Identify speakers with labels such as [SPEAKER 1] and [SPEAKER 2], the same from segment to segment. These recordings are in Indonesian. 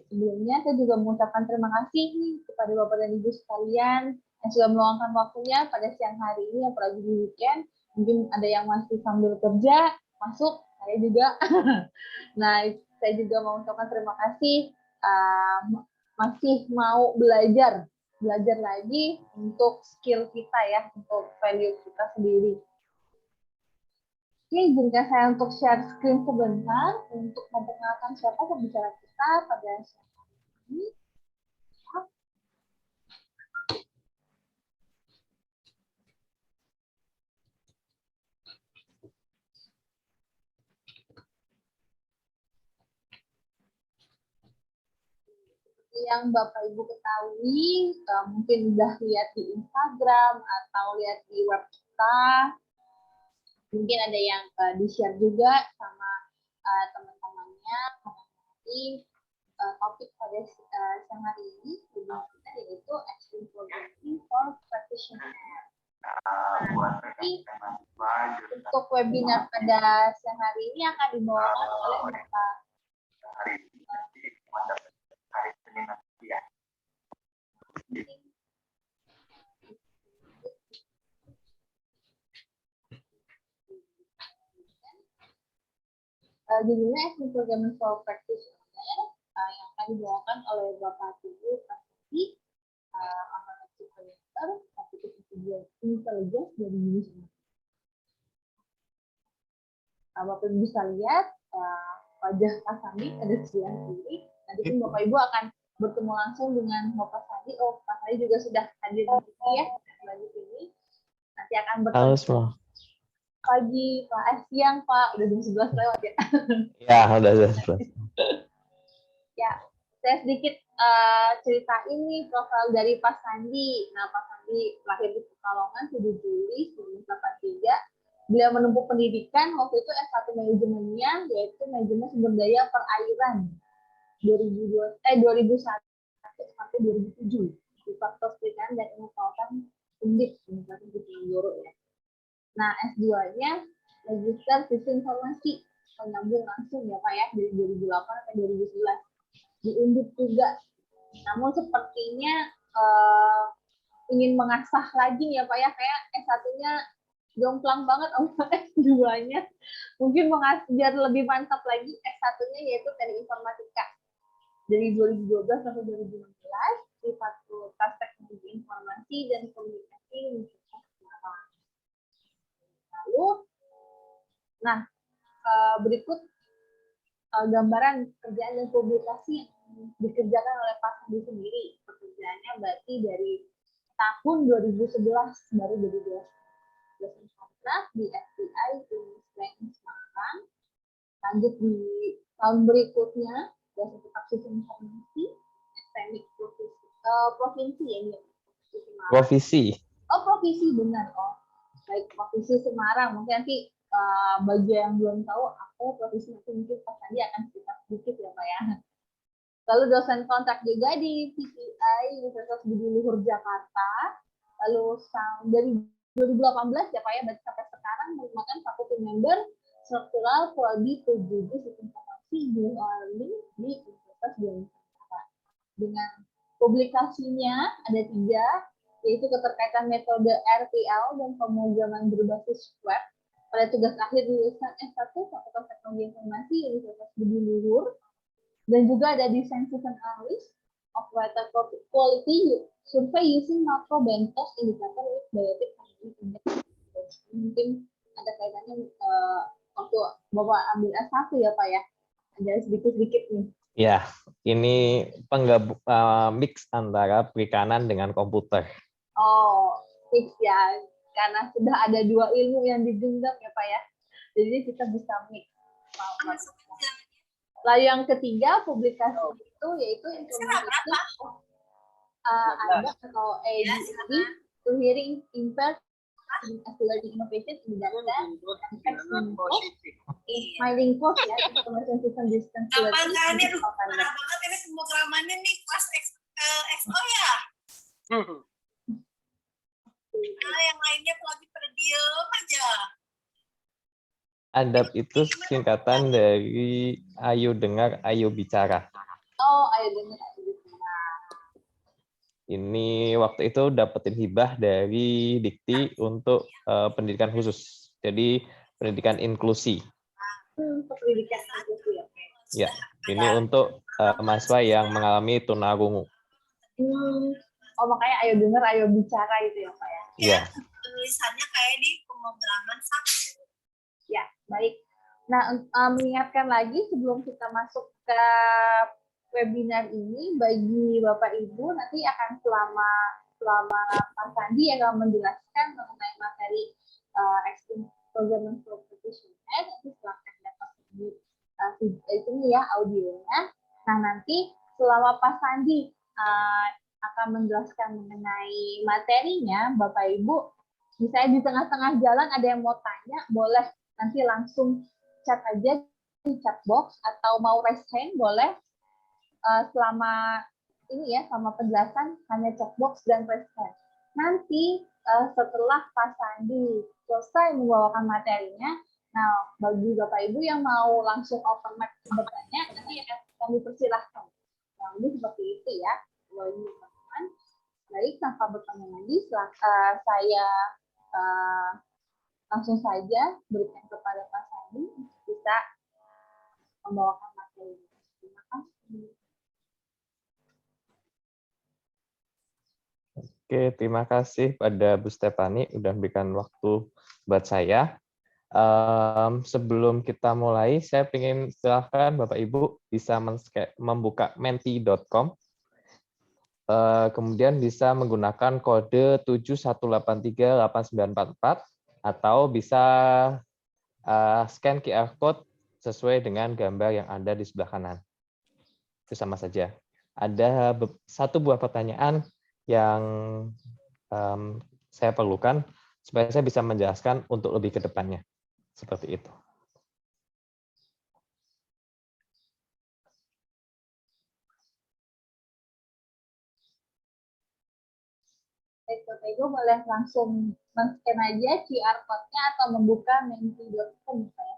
[SPEAKER 1] Sebelumnya saya juga mengucapkan terima kasih nih kepada Bapak dan Ibu sekalian yang sudah meluangkan waktunya pada siang hari ini, apalagi di weekend. Mungkin ada yang masih sambil kerja, masuk, saya juga. Nah, saya juga mau mengucapkan terima kasih masih mau belajar lagi untuk skill kita ya, untuk value kita sendiri. Oke, izinkan saya untuk share screen sebentar untuk memperkenalkan siapa pembicara kita pada siang hari ini. Yang Bapak Ibu ketahui, mungkin udah lihat di Instagram atau lihat di web kita, mungkin ada yang di-share juga sama teman-temannya mengenai topik pada siang hari ini kita yaitu Extreme Programming for Practitioners. Untuk webinar pada siang hari ini akan dibawakan oleh Bapak judulnya Extreme Programming for Practitioners yang akan dibawakan oleh Bapak Tugu Prasasti Analytic Connector Artificial Intelligence dari Indonesia. Bapak Ibu bisa lihat wajah Pak Sandi ada di sebelah kiri. Nanti pun Bapak Ibu akan bertemu langsung dengan Bapak Sandi. Oh, Pak Sandi juga sudah hadir di sini ya, di sini. Nanti akan bertemu. Pagi, Pak. Siang, Pak. Udah jam 11 lewat ya?
[SPEAKER 2] Ya, udah 11.
[SPEAKER 1] Ya, saya sedikit ceritain nih profil dari Pak Sandi. Nah, Pak Sandi lahir di Pekalongan 7 Juli 1983. Beliau menempuh pendidikan waktu itu S1 manajemennya, yaitu manajemen sumber daya perairan 2001 sampai 2007 di Fakultas Perikanan dan Ilmu Kelautan Undip Universitas Diponegoro ya. Nah, S2-nya Magister Sistem Informasi, menyambung langsung ya Pak ya, dari 2008 sampai 2011 di Undip juga. Namun sepertinya ingin mengasah lagi ya Pak ya, kayak S1-nya jomplang banget sama S2-nya. Mungkin biar lebih mantap lagi S1-nya yaitu Teknik Informatika. Dari 2012 sampai 2016 di Fakultas Teknologi Informasi dan Komunikasi Universitas Semarang. Lalu, nah berikut gambaran kerjaan dan publikasi yang dikerjakan oleh Pak Sandi sendiri. Pekerjaannya berarti dari tahun 2011 baru jadi dosen kontrak di FTI Universitas Semarang. Lanjut di tahun berikutnya dosen tetap sistem informasi STMIK provinsi ya ini.
[SPEAKER 2] Provisi.
[SPEAKER 1] Oh, provisi benar. Oh, baik, Provisi Semarang. Mungkin nanti bagi yang belum tahu aku provisi nanti mungkin Pak Sandi akan cerita sedikit ya Pak ya. Lalu dosen kontrak juga di PTI Universitas Budi Luhur Jakarta. Lalu dari 2018 ya Pak ya, berarti sampai sekarang merupakan faculty member struktural prodi PJJ Sistem Informasi Learning di Universitas Budi Jakarta. Dengan publikasinya ada 3, yaitu keterkaitan metode RTL dan pemrograman berbasis web pada tugas akhir lulusan S1 Fakultas Teknologi Informasi Universitas Budi Luhur, dan juga ada design system analysis of water quality survey using macro bentos indicator with biotic index. Mungkin ada kaitannya waktu Bapak ambil S1 ya Pak ya, ada sedikit-sedikit nih.
[SPEAKER 2] Ya, ini mix antara perikanan dengan komputer.
[SPEAKER 1] Oh, mix ya, karena sudah ada 2 ilmu yang digenggam ya Pak ya, jadi kita bisa mix. Lalu yang ketiga publikasi itu yaitu informasi ada atau ADI to hearing impaired learning innovation in data and text info, smiling post ya, information system distance learning.
[SPEAKER 3] Parah banget ini semua keramannya nih pas XO ya. Yang lainnya lagi pada diem aja.
[SPEAKER 2] Adab itu singkatan dari ayo dengar, ayo bicara.
[SPEAKER 1] Oh, ayo dengar, ayo bicara.
[SPEAKER 2] Ini waktu itu dapetin hibah dari Dikti untuk pendidikan khusus. Jadi pendidikan inklusi.
[SPEAKER 1] Pendidikan inklusi, oke.
[SPEAKER 2] Ya, ini untuk mahasiswa yang mengalami tunarungu.
[SPEAKER 1] Oh, makanya ayo dengar, ayo bicara itu ya, Pak ya?
[SPEAKER 2] Iya.
[SPEAKER 3] Tulisannya kayak di pemrograman satu.
[SPEAKER 1] Ya, baik. Nah, mengingatkan lagi sebelum kita masuk ke webinar ini, bagi Bapak Ibu nanti akan selama Pak Sandi yang akan menjelaskan mengenai materi Extreme Programming for Practitioner, nanti silahkan dapat itu ya audionya. Nah, nanti selama Pak Sandi akan menjelaskan mengenai materinya, Bapak Ibu, misalnya di tengah-tengah jalan ada yang mau tanya, boleh nanti langsung chat aja di chat box atau mau raise hand boleh. Selama ini ya, selama penjelasan hanya chat box dan raise hand. Nanti setelah Pak Sandi selesai membawakan materinya, nah bagi Bapak Ibu yang mau langsung open mic bertanya, nanti akan dipersilahkan. Nah, ini seperti itu ya, teman-teman. Baik, tanpa bertanya lagi, saya langsung saja berikan kepada Pak Sandi untuk bisa membawakan materi. Terima kasih.
[SPEAKER 2] Oke, terima kasih pada Bu Stefani udah berikan waktu buat saya. Sebelum kita mulai, saya ingin silahkan Bapak Ibu bisa membuka menti.com. Kemudian bisa menggunakan kode 71838944 atau bisa scan QR code sesuai dengan gambar yang ada di sebelah kanan. Itu sama saja. Ada satu buah pertanyaan yang saya perlukan supaya saya bisa menjelaskan untuk lebih ke depannya. Seperti itu.
[SPEAKER 1] Bapak Ibu boleh langsung men-scan aja QR code-nya atau membuka menti.com misalnya.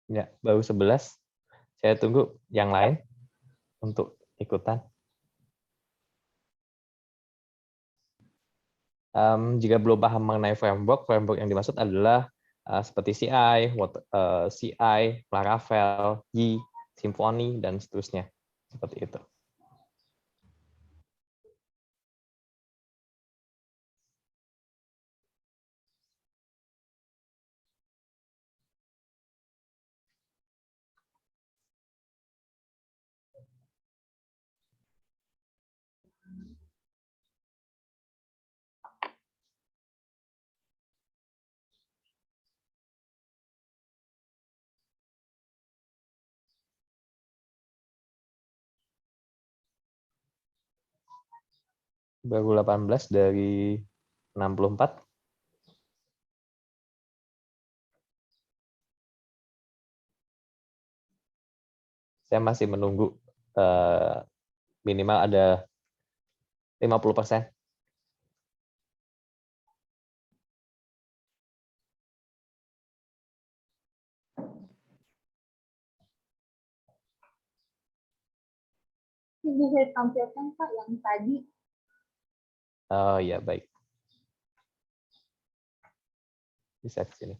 [SPEAKER 2] Ya, baru 11. Saya tunggu yang lain untuk ikutan. Jika belum paham mengenai framework yang dimaksud adalah seperti CI, Laravel, Yi, Symfony, dan seterusnya. Seperti itu. Baru 18 dari 64. Saya masih menunggu minimal ada 50%.
[SPEAKER 1] Bisa ditampilkan Pak yang tadi.
[SPEAKER 2] Oh ya, baik. Bisa ke sini.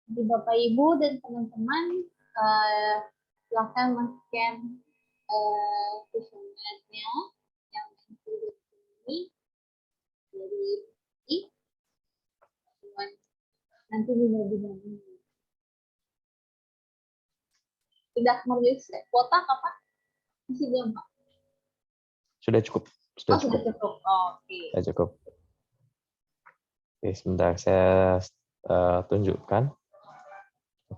[SPEAKER 1] Jadi Bapak Ibu dan teman-teman silakan men-scan kuesionernya yang di sini dari ini nanti benar-benar sudah merilis kuota kapan? Masih belum Pak?
[SPEAKER 2] Sudah cukup. Sudah
[SPEAKER 1] Sudah
[SPEAKER 2] cukup.
[SPEAKER 1] cukup. Oke.
[SPEAKER 2] Sudah cukup. Oke, sebentar saya tunjukkan.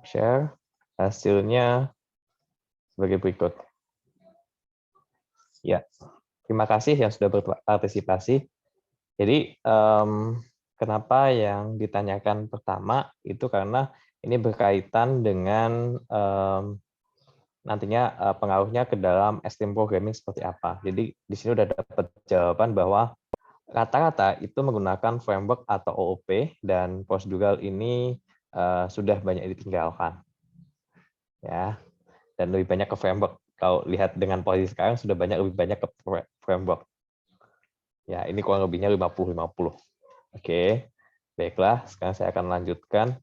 [SPEAKER 2] Share hasilnya sebagai berikut. Ya, terima kasih yang sudah berpartisipasi. Jadi, kenapa yang ditanyakan pertama itu karena ini berkaitan dengan nantinya pengaruhnya ke dalam STM programming seperti apa. Jadi di sini udah dapat jawaban bahwa rata-rata itu menggunakan framework atau OOP dan prosedural ini sudah banyak ditinggalkan. Ya, dan lebih banyak ke framework. Kalau lihat dengan posisi sekarang sudah lebih banyak ke framework. Ya, ini kurang lebihnya 50-50. Oke, baiklah. Sekarang saya akan lanjutkan.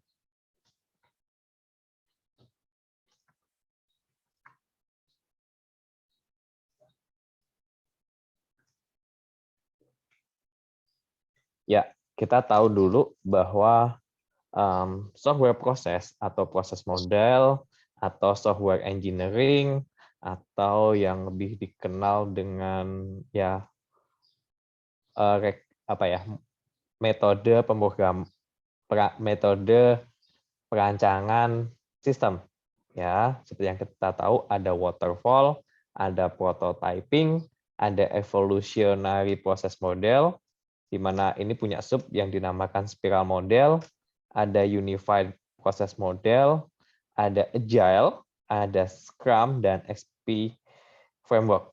[SPEAKER 2] Ya, kita tahu dulu bahwa software proses atau proses model atau software engineering atau yang lebih dikenal dengan ya metode metode perancangan sistem. Ya, seperti yang kita tahu ada waterfall, ada prototyping, ada evolutionary process model, di mana ini punya sub yang dinamakan spiral model, ada unified process model, ada agile, ada scrum, dan XP framework.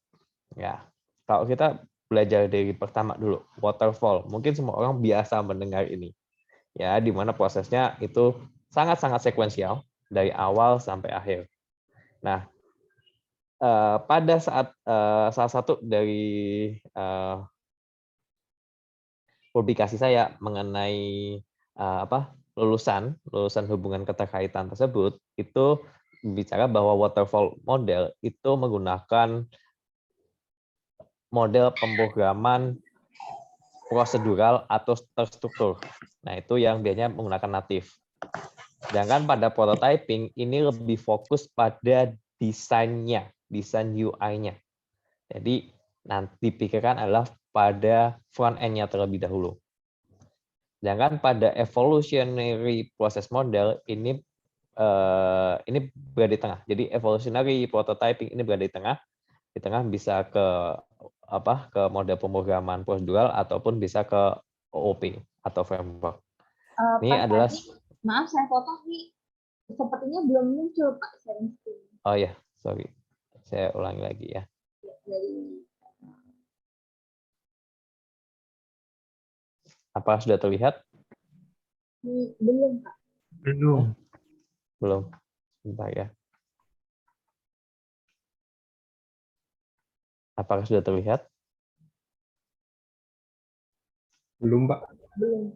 [SPEAKER 2] Ya, kalau kita belajar dari pertama dulu, waterfall, mungkin semua orang biasa mendengar ini. Ya, di mana prosesnya itu sangat-sangat sekuensial dari awal sampai akhir. Nah, pada saat salah satu dari publikasi saya mengenai lulusan hubungan keterkaitan tersebut itu bicara bahwa waterfall model itu menggunakan model pemrograman prosedural atau terstruktur. Nah, itu yang biasanya menggunakan natif. Sedangkan pada prototyping ini lebih fokus pada desainnya, desain UI-nya. Jadi nanti dipikirkan adalah pada front end-nya terlebih dahulu. Sedangkan pada evolutionary process model ini berada di tengah. Jadi evolutionary prototyping ini berada di tengah. Di tengah bisa ke model pemrograman prosedural ataupun bisa ke OOP atau framework. Ini
[SPEAKER 1] Pak
[SPEAKER 2] adalah
[SPEAKER 1] tadi, maaf saya potong nih. Sepertinya belum muncul Pak sharing screen.
[SPEAKER 2] Oh ya, sorry. Saya ulangi lagi ya.
[SPEAKER 1] Dari
[SPEAKER 2] Apa sudah terlihat?
[SPEAKER 1] belum Pak.
[SPEAKER 4] Belum.
[SPEAKER 2] Belum. Sebentar ya. Apakah sudah terlihat?
[SPEAKER 4] Belum, Pak.
[SPEAKER 1] Belum.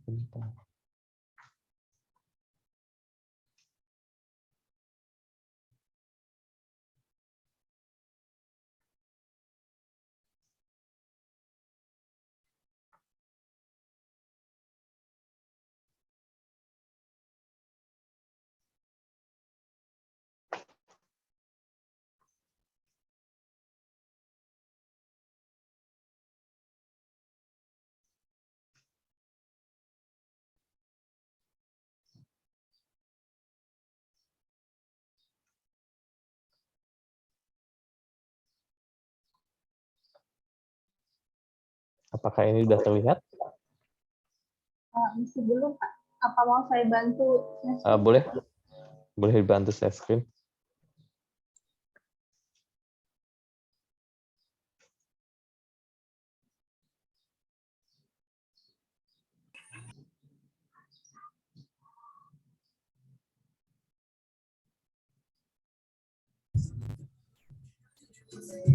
[SPEAKER 2] Sebentar. Apakah ini sudah terlihat?
[SPEAKER 1] Masih belum, Pak. Apa mau saya bantu?
[SPEAKER 2] Boleh, boleh dibantu share screen.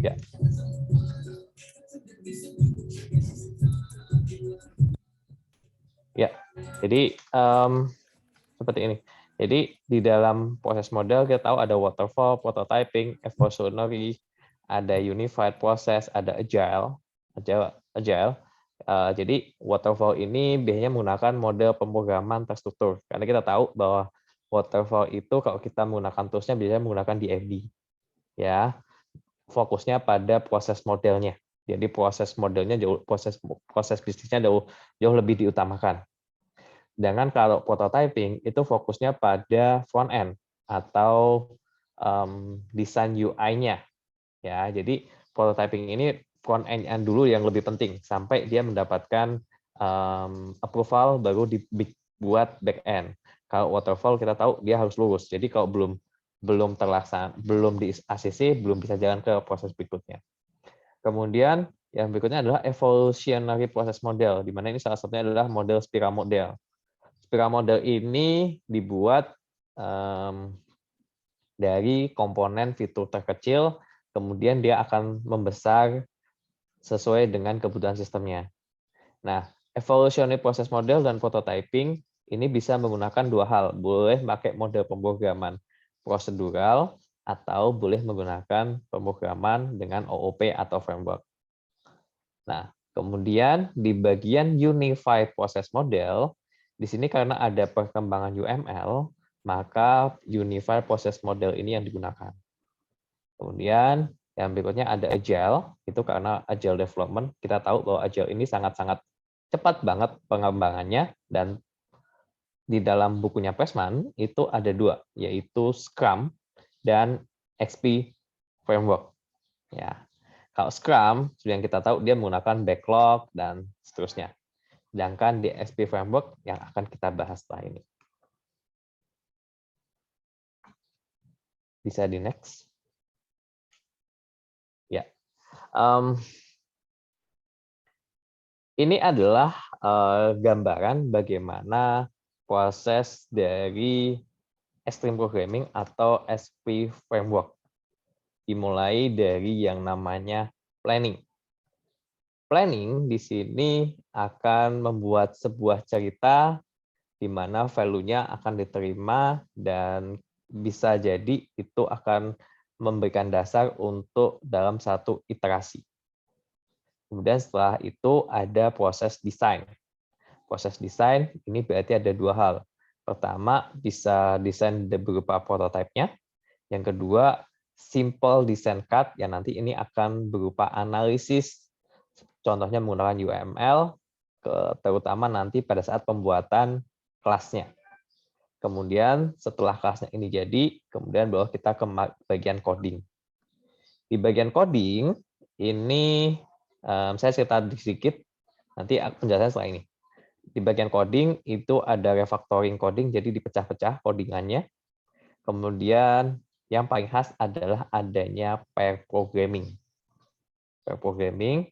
[SPEAKER 2] Ya. Ya, jadi seperti ini. Jadi di dalam proses model kita tahu ada waterfall, prototyping, evolutionary, ada unified process, ada agile. Jadi waterfall ini biasanya menggunakan model pemrograman terstruktur. Karena kita tahu bahwa waterfall itu kalau kita menggunakan toolsnya biasanya menggunakan DFD. Ya, fokusnya pada proses modelnya. Jadi proses modelnya proses bisnisnya jauh lebih diutamakan. Sedangkan kalau prototyping itu fokusnya pada front end atau desain UI-nya. Ya, jadi prototyping ini front end dulu yang lebih penting sampai dia mendapatkan approval baru dibuat back end. Kalau waterfall kita tahu dia harus lurus. Jadi kalau belum terlaksana, belum di ACC, belum bisa jalan ke proses berikutnya. Kemudian yang berikutnya adalah evolutionary process model, di mana ini salah satunya adalah model spiral model. Spiral model ini dibuat dari komponen fitur terkecil, kemudian dia akan membesar sesuai dengan kebutuhan sistemnya. Nah, evolutionary process model dan prototyping ini bisa menggunakan dua hal, boleh pakai model pemrograman prosedural atau boleh menggunakan pemrograman dengan OOP atau framework. Nah, kemudian di bagian unified process model, di sini karena ada perkembangan UML, maka unified process model ini yang digunakan. Kemudian yang berikutnya ada agile, itu karena agile development, kita tahu bahwa agile ini sangat-sangat cepat banget pengembangannya, dan di dalam bukunya Pressman itu ada dua, yaitu Scrum dan XP Framework. Ya, kalau Scrum, yang kita tahu dia menggunakan backlog dan seterusnya. Sedangkan di XP Framework yang akan kita bahas setelah ini. Bisa di next. Ya. Ini adalah gambaran bagaimana proses dari Extreme Programming atau SP Framework. Dimulai dari yang namanya planning. Planning di sini akan membuat sebuah cerita di mana value-nya akan diterima dan bisa jadi itu akan memberikan dasar untuk dalam satu iterasi. Kemudian setelah itu ada proses desain. Proses desain ini berarti ada dua hal. Pertama, bisa desain berupa prototipe-nya. Yang kedua, simple design card yang nanti ini akan berupa analisis, contohnya menggunakan UML, terutama nanti pada saat pembuatan kelasnya. Kemudian setelah kelasnya ini jadi, kemudian baru kita ke bagian coding. Di bagian coding, ini saya cerita sedikit, nanti penjelasan setelah ini. Di bagian coding itu ada refactoring coding, jadi dipecah-pecah codingannya. Kemudian yang paling khas adalah adanya pair programming. Pair programming,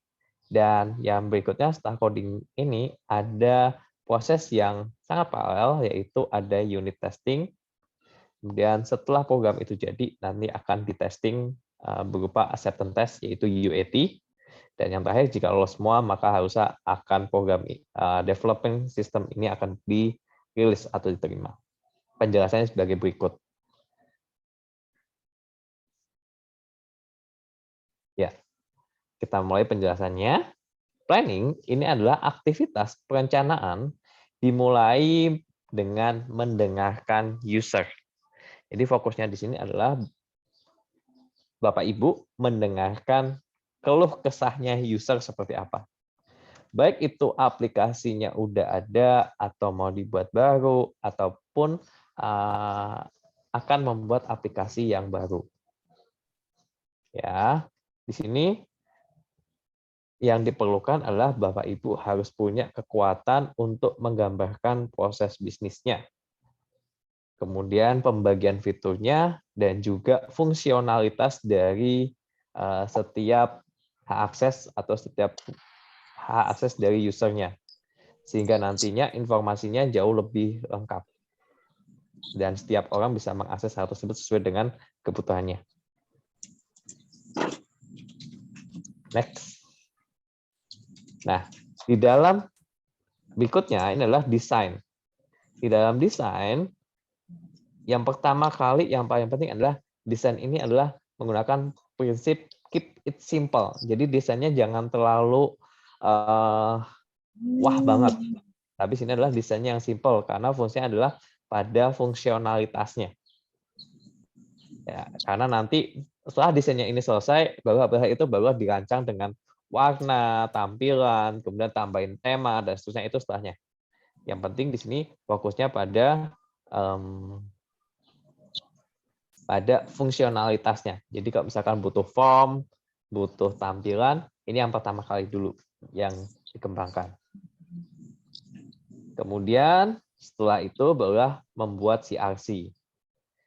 [SPEAKER 2] dan yang berikutnya setelah coding ini ada proses yang sangat paralel, yaitu ada unit testing. Kemudian setelah program itu jadi, nanti akan ditesting berupa acceptance test, yaitu UAT. Dan yang terakhir, jika lolos semua, maka harusnya akan program developing system ini akan dirilis atau diterima. Penjelasannya sebagai berikut. Ya, kita mulai penjelasannya. Planning ini adalah aktivitas perencanaan dimulai dengan mendengarkan user. Jadi fokusnya di sini adalah Bapak Ibu mendengarkan keluh kesahnya user seperti apa. Baik itu aplikasinya udah ada atau mau dibuat baru ataupun akan membuat aplikasi yang baru. Ya, di sini yang diperlukan adalah Bapak Ibu harus punya kekuatan untuk menggambarkan proses bisnisnya. Kemudian pembagian fiturnya dan juga fungsionalitas dari setiap hak akses atau setiap hak akses dari usernya. Sehingga nantinya informasinya jauh lebih lengkap. Dan setiap orang bisa mengakses hal tersebut sesuai dengan kebutuhannya. Next. Nah, di dalam berikutnya ini adalah desain. Di dalam desain, yang pertama kali yang paling penting adalah desain ini adalah menggunakan prinsip keep it simple. Jadi desainnya jangan terlalu wah banget. Tapi sini adalah desainnya yang simple karena fungsinya adalah pada fungsionalitasnya. Ya, karena nanti setelah desainnya ini selesai, baru itu baru dirancang dengan warna, tampilan, kemudian tambahin tema dan seterusnya itu setelahnya. Yang penting di sini fokusnya pada fungsionalitasnya. Jadi kalau misalkan butuh form, butuh tampilan, ini yang pertama kali dulu yang dikembangkan. Kemudian setelah itu barulah membuat CRC.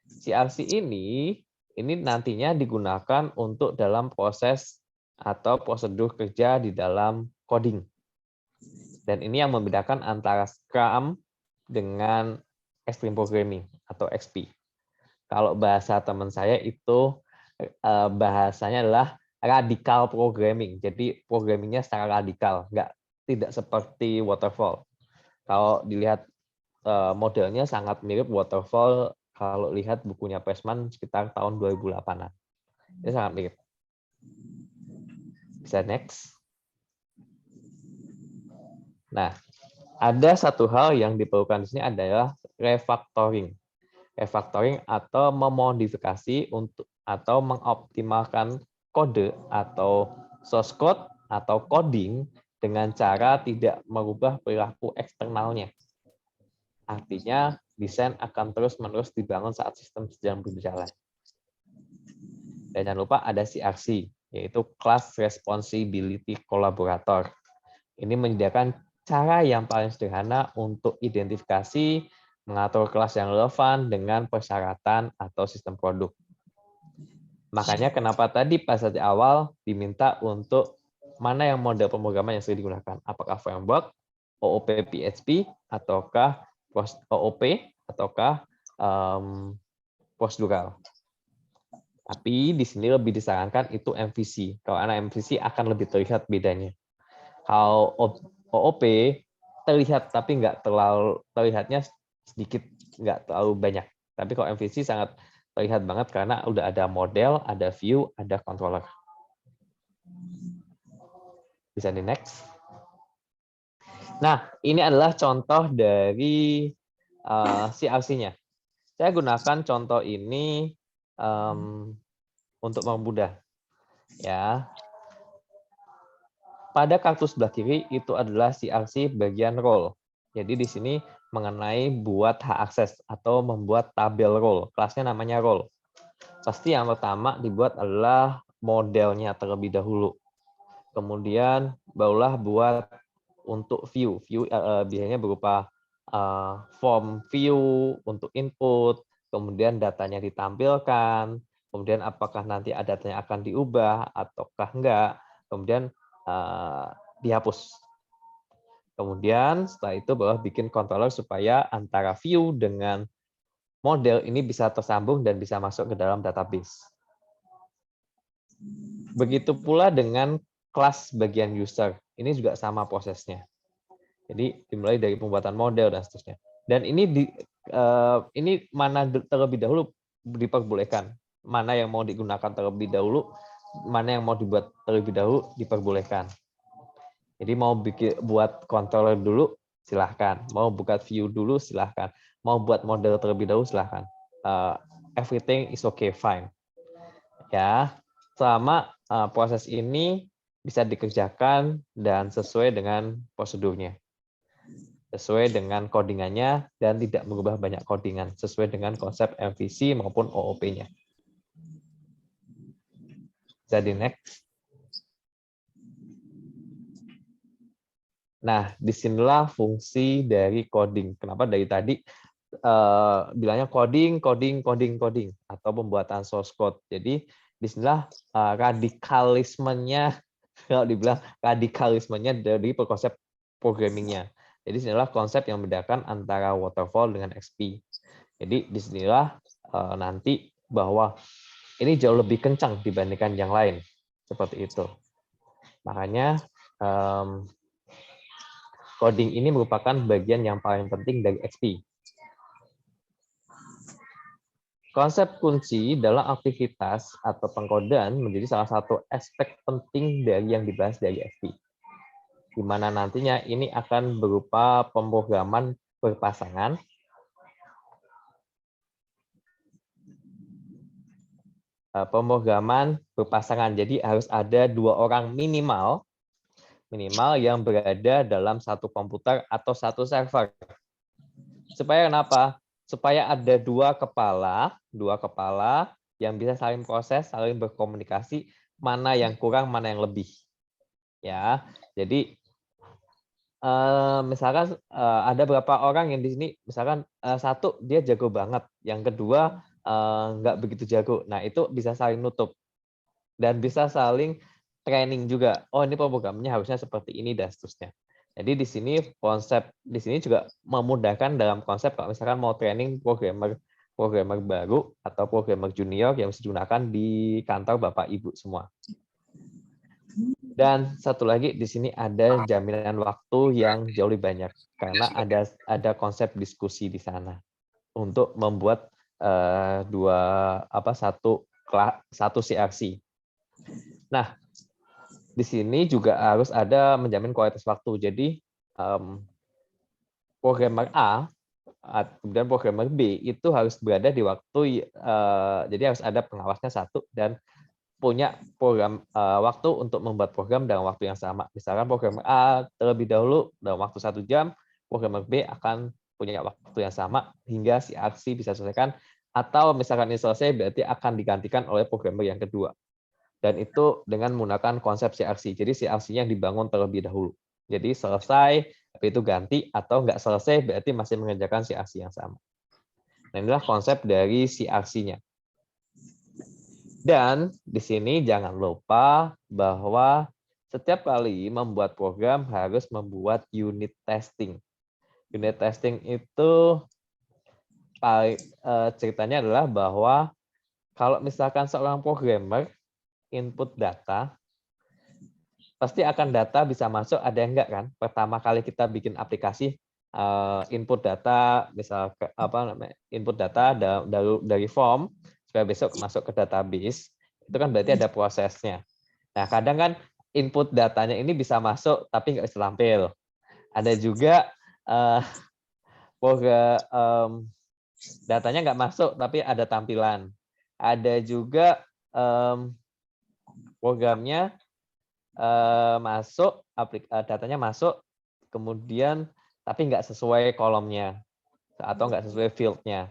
[SPEAKER 2] CRC ini nantinya digunakan untuk dalam proses atau prosedur kerja di dalam coding. Dan ini yang membedakan antara Scrum dengan Extreme Programming atau XP. Kalau bahasa teman saya itu bahasanya adalah radical programming. Jadi programmingnya secara radikal, tidak seperti waterfall. Kalau dilihat modelnya sangat mirip waterfall kalau lihat bukunya Pressman sekitar tahun 2008-an. Ini sangat mirip. Bisa next. Nah, ada satu hal yang diperlukan di sini adalah refactoring. Refactoring atau memodifikasi untuk atau mengoptimalkan kode atau source code atau coding dengan cara tidak merubah perilaku eksternalnya. Artinya desain akan terus-menerus dibangun saat sistem sedang berjalan. Dan jangan lupa ada CRC, yaitu Class Responsibility Collaborator. Ini menyediakan cara yang paling sederhana untuk identifikasi, mengatur kelas yang relevan dengan persyaratan atau sistem produk. Makanya kenapa tadi pas di awal diminta untuk mana yang model pemrograman yang sering digunakan. Apakah framework, OOP PHP, ataukah OOP, ataukah prosedural. Tapi di sini lebih disarankan itu MVC. Kalau anak MVC akan lebih terlihat bedanya. Kalau OOP terlihat tapi nggak terlalu terlihatnya sedikit, nggak terlalu banyak. Tapi kalau MVC sangat terlihat banget karena udah ada model, ada view, ada controller. Bisa di next. Nah, ini adalah contoh dari CRC-nya. Saya gunakan contoh ini untuk mempermudah. Ya. Pada kartu sebelah kiri itu adalah CRC bagian role. Jadi di sini mengenai buat hak akses atau membuat tabel role. Kelasnya namanya role. Pasti yang pertama dibuat adalah modelnya terlebih dahulu. Kemudian barulah buat untuk view. View biasanya berupa form view untuk input, kemudian datanya ditampilkan, kemudian apakah nanti datanya akan diubah ataukah enggak, kemudian dihapus. Kemudian setelah itu baru bikin controller supaya antara view dengan model ini bisa tersambung dan bisa masuk ke dalam database. Begitu pula dengan kelas bagian user. Ini juga sama prosesnya. Jadi dimulai dari pembuatan model dan seterusnya. Dan ini mana terlebih dahulu diperbolehkan, mana yang mau digunakan terlebih dahulu, mana yang mau dibuat terlebih dahulu diperbolehkan. Jadi mau buat controller dulu silahkan, mau buat view dulu silahkan, mau buat model terlebih dahulu silahkan. Everything is okay, fine. Ya, selama proses ini bisa dikerjakan dan sesuai dengan prosedurnya, sesuai dengan codingannya, dan tidak mengubah banyak codingan, sesuai dengan konsep MVC maupun OOP-nya. Jadi next. Nah, disinilah fungsi dari coding. Kenapa dari tadi bilangnya coding atau pembuatan source code. Jadi disinilah radikalismenya, kalau dibilang radikalismenya dari konsep programmingnya. Jadi disinilah konsep yang membedakan antara waterfall dengan XP. Jadi disinilah nanti bahwa ini jauh lebih kencang dibandingkan yang lain, seperti itu. Makanya coding ini merupakan bagian yang paling penting dari XP. Konsep kunci dalam aktivitas atau pengkodean menjadi salah satu aspek penting dari yang dibahas dari XP. Di mana nantinya ini akan berupa pemrograman berpasangan, jadi harus ada 2 orang minimal yang berada dalam satu komputer atau satu server. Supaya kenapa? Supaya ada dua kepala yang bisa saling proses, saling berkomunikasi, mana yang kurang, mana yang lebih. Ya, jadi misalkan ada beberapa orang yang di sini, misalkan satu dia jago banget, yang kedua nggak begitu jago. Nah, itu bisa saling nutup dan bisa saling training juga. Oh, ini pemrogramannya harusnya seperti ini dan seterusnya. Jadi di sini juga memudahkan dalam konsep kalau misalkan mau training programmer baru atau programmer junior yang bisa digunakan di kantor Bapak Ibu semua. Dan satu lagi di sini ada jaminan waktu yang jauh lebih banyak karena ada konsep diskusi di sana untuk membuat satu CRC. Nah, di sini juga harus ada menjamin kualitas waktu. Jadi programmer A kemudian programmer B itu harus berada di waktu, jadi harus ada pengawasnya satu dan punya program waktu untuk membuat program dalam waktu yang sama. Misalkan programmer A terlebih dahulu dalam waktu 1 jam, programmer B akan punya waktu yang sama hingga si aksi bisa selesaikan, atau misalkan ini selesai berarti akan digantikan oleh programmer yang kedua. Dan itu dengan menggunakan konsep CRC. Jadi CRC-nya dibangun terlebih dahulu. Jadi selesai, tapi itu ganti, atau nggak selesai berarti masih mengerjakan CRC yang sama. Nah, inilah konsep dari CRC-nya. Dan di sini jangan lupa bahwa setiap kali membuat program harus membuat unit testing. Unit testing itu ceritanya adalah bahwa kalau misalkan seorang programmer input data, pasti akan data bisa masuk, ada yang enggak kan? Pertama kali kita bikin aplikasi, input data, misal input data dari form, supaya besok masuk ke database, itu kan berarti ada prosesnya. Nah, kadang kan input datanya ini bisa masuk, tapi nggak bisa tampil. Ada juga datanya nggak masuk, tapi ada tampilan. Ada juga programnya masuk, datanya masuk, kemudian tapi nggak sesuai kolomnya atau nggak sesuai field-nya.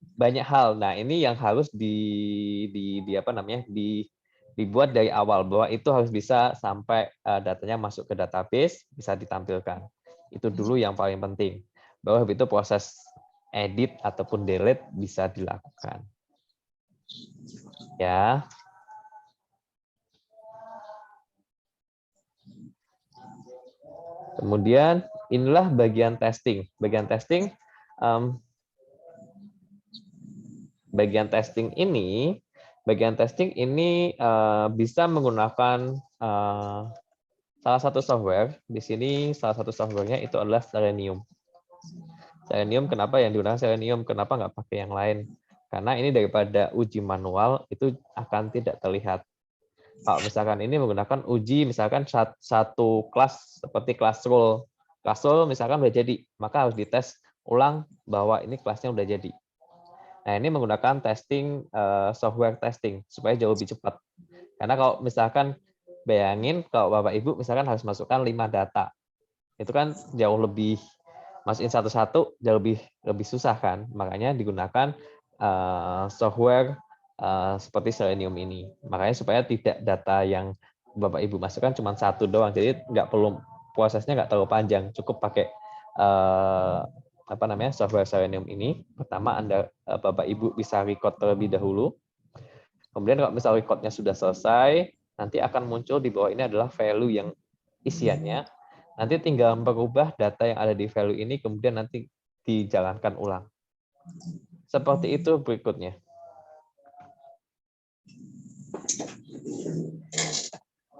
[SPEAKER 2] Banyak hal. Nah, ini yang harus dibuat dari awal bahwa itu harus bisa sampai datanya masuk ke database, bisa ditampilkan. Itu dulu yang paling penting. Bahwa itu proses edit ataupun delete bisa dilakukan. Ya. Kemudian inilah bagian testing. Bagian testing ini bagian testing ini bisa menggunakan salah satu software. Di sini salah satu softwarenya itu adalah Selenium. Selenium, kenapa yang digunakan Selenium? Kenapa nggak pakai yang lain? Karena ini daripada uji manual itu akan tidak terlihat. Kalau misalkan ini menggunakan uji misalkan satu kelas seperti kelas role. Kelas role misalkan udah jadi, maka harus dites ulang bahwa ini kelasnya udah jadi. Nah, ini menggunakan testing software testing supaya jauh lebih cepat. Karena kalau misalkan bayangin kalau Bapak Ibu misalkan harus masukkan 5 data. Itu kan jauh lebih masukin satu-satu jauh lebih susah kan. Makanya digunakan software seperti Selenium ini. Makanya supaya tidak data yang Bapak Ibu masukkan cuma satu doang. Jadi nggak perlu prosesnya nggak terlalu panjang. Cukup pakai software Selenium ini. Pertama Bapak Ibu bisa record terlebih dahulu. Kemudian kalau misal recordnya sudah selesai, nanti akan muncul di bawah ini adalah value yang isiannya. Nanti tinggal merubah data yang ada di value ini, kemudian nanti dijalankan ulang. Seperti itu berikutnya.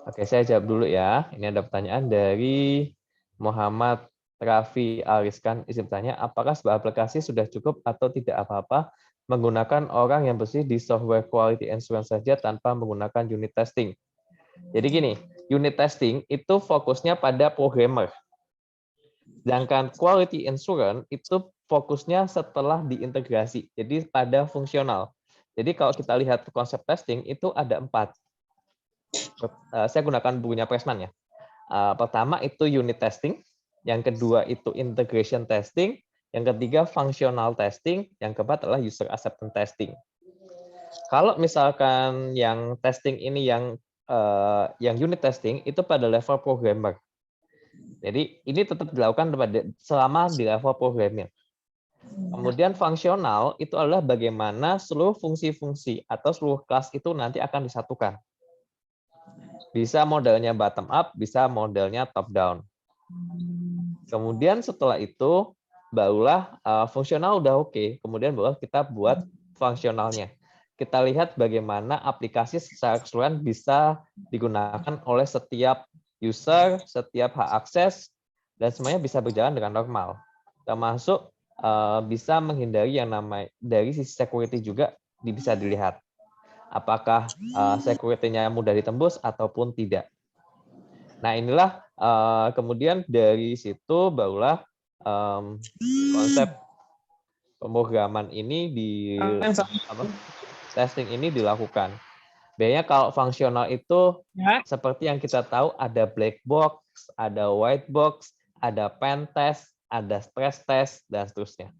[SPEAKER 2] Oke, saya jawab dulu ya. Ini ada pertanyaan dari Muhammad Raffi Ariskan. Isi bertanya, apakah sebuah aplikasi sudah cukup atau tidak apa-apa menggunakan orang yang bersih di software quality assurance saja tanpa menggunakan unit testing? Jadi gini, unit testing itu fokusnya pada programmer. Sedangkan quality assurance itu fokusnya setelah diintegrasi, jadi pada fungsional. Jadi kalau kita lihat konsep testing itu ada 4. Saya gunakan bukunya Pressman ya. Pertama itu unit testing, yang kedua itu integration testing, yang ketiga functional testing, yang keempat adalah user acceptance testing. Kalau misalkan yang testing ini yang unit testing itu pada level programmer. Jadi ini tetap dilakukan selama di level programmer. Kemudian fungsional itu adalah bagaimana seluruh fungsi-fungsi atau seluruh kelas itu nanti akan disatukan. Bisa modelnya bottom up, bisa modelnya top down. Kemudian setelah itu barulah fungsional udah oke. Kemudian baru kita buat fungsionalnya. Kita lihat bagaimana aplikasi secara keseluruhan bisa digunakan oleh setiap user, setiap hak akses, dan semuanya bisa berjalan dengan normal. Termasuk bisa menghindari yang namanya dari sisi security juga bisa dilihat. Apakah security-nya mudah ditembus ataupun tidak. Nah inilah kemudian dari situ barulah konsep pemrograman ini testing ini dilakukan. Biasanya kalau fungsional itu seperti yang kita tahu ada black box, ada white box, ada pen test, ada stress test, dan seterusnya.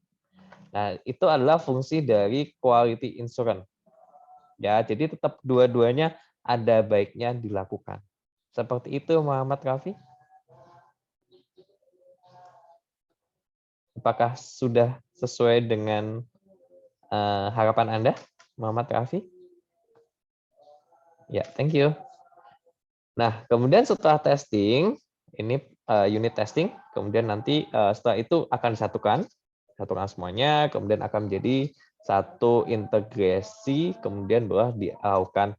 [SPEAKER 2] Nah itu adalah fungsi dari quality assurance. Ya, jadi tetap dua-duanya ada baiknya dilakukan. Seperti itu Muhammad Raffi. Apakah sudah sesuai dengan harapan Anda, Muhammad Raffi? Ya, thank you. Nah, kemudian setelah testing, ini unit testing, kemudian nanti setelah itu akan disatukan semuanya, kemudian akan menjadi satu integrasi, kemudian baru dilakukan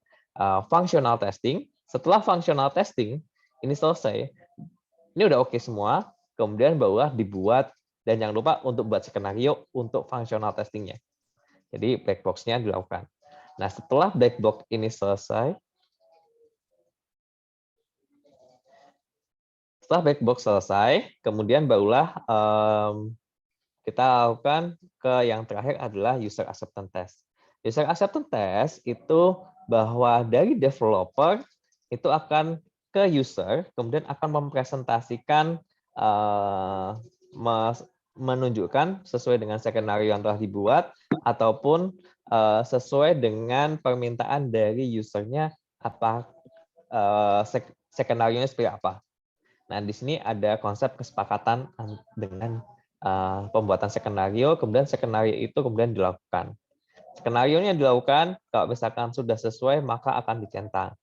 [SPEAKER 2] functional testing. Setelah functional testing, ini selesai, ini udah oke semua, kemudian barulah dibuat, dan jangan lupa untuk buat skenario untuk functional testingnya. Jadi black box-nya dilakukan. Nah, setelah black box ini selesai, kemudian barulah kita lakukan ke yang terakhir adalah user acceptance test. User acceptance test itu bahwa dari developer itu akan ke user, kemudian akan mempresentasikan, menunjukkan sesuai dengan skenario yang telah dibuat, ataupun sesuai dengan permintaan dari usernya apa skenario-nya seperti apa. Nah, di sini ada konsep kesepakatan dengan pembuatan skenario, kemudian skenario itu kemudian dilakukan. Skenario-nya dilakukan, kalau misalkan sudah sesuai, maka akan dicentang.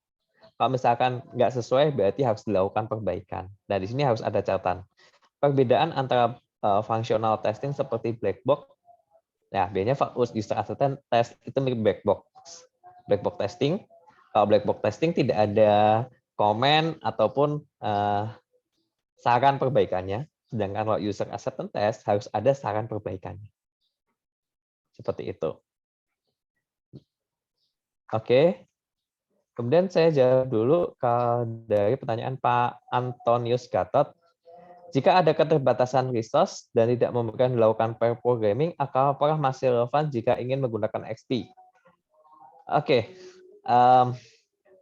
[SPEAKER 2] Kalau misalkan nggak sesuai, berarti harus dilakukan perbaikan. Nah, di sini harus ada catatan. Perbedaan antara functional testing seperti black box, nah biasanya user acceptance test itu mirip black box. black box testing. Kalau black box testing tidak ada komen ataupun saran perbaikannya, sedangkan kalau user acceptance test harus ada saran perbaikannya. Seperti itu. Oke. Kemudian saya jawab dulu dari pertanyaan Pak Antonius Gatot. Jika ada keterbatasan resource dan tidak memungkinkan dilakukan pair programming, apakah masih relevan jika ingin menggunakan XP? Oke,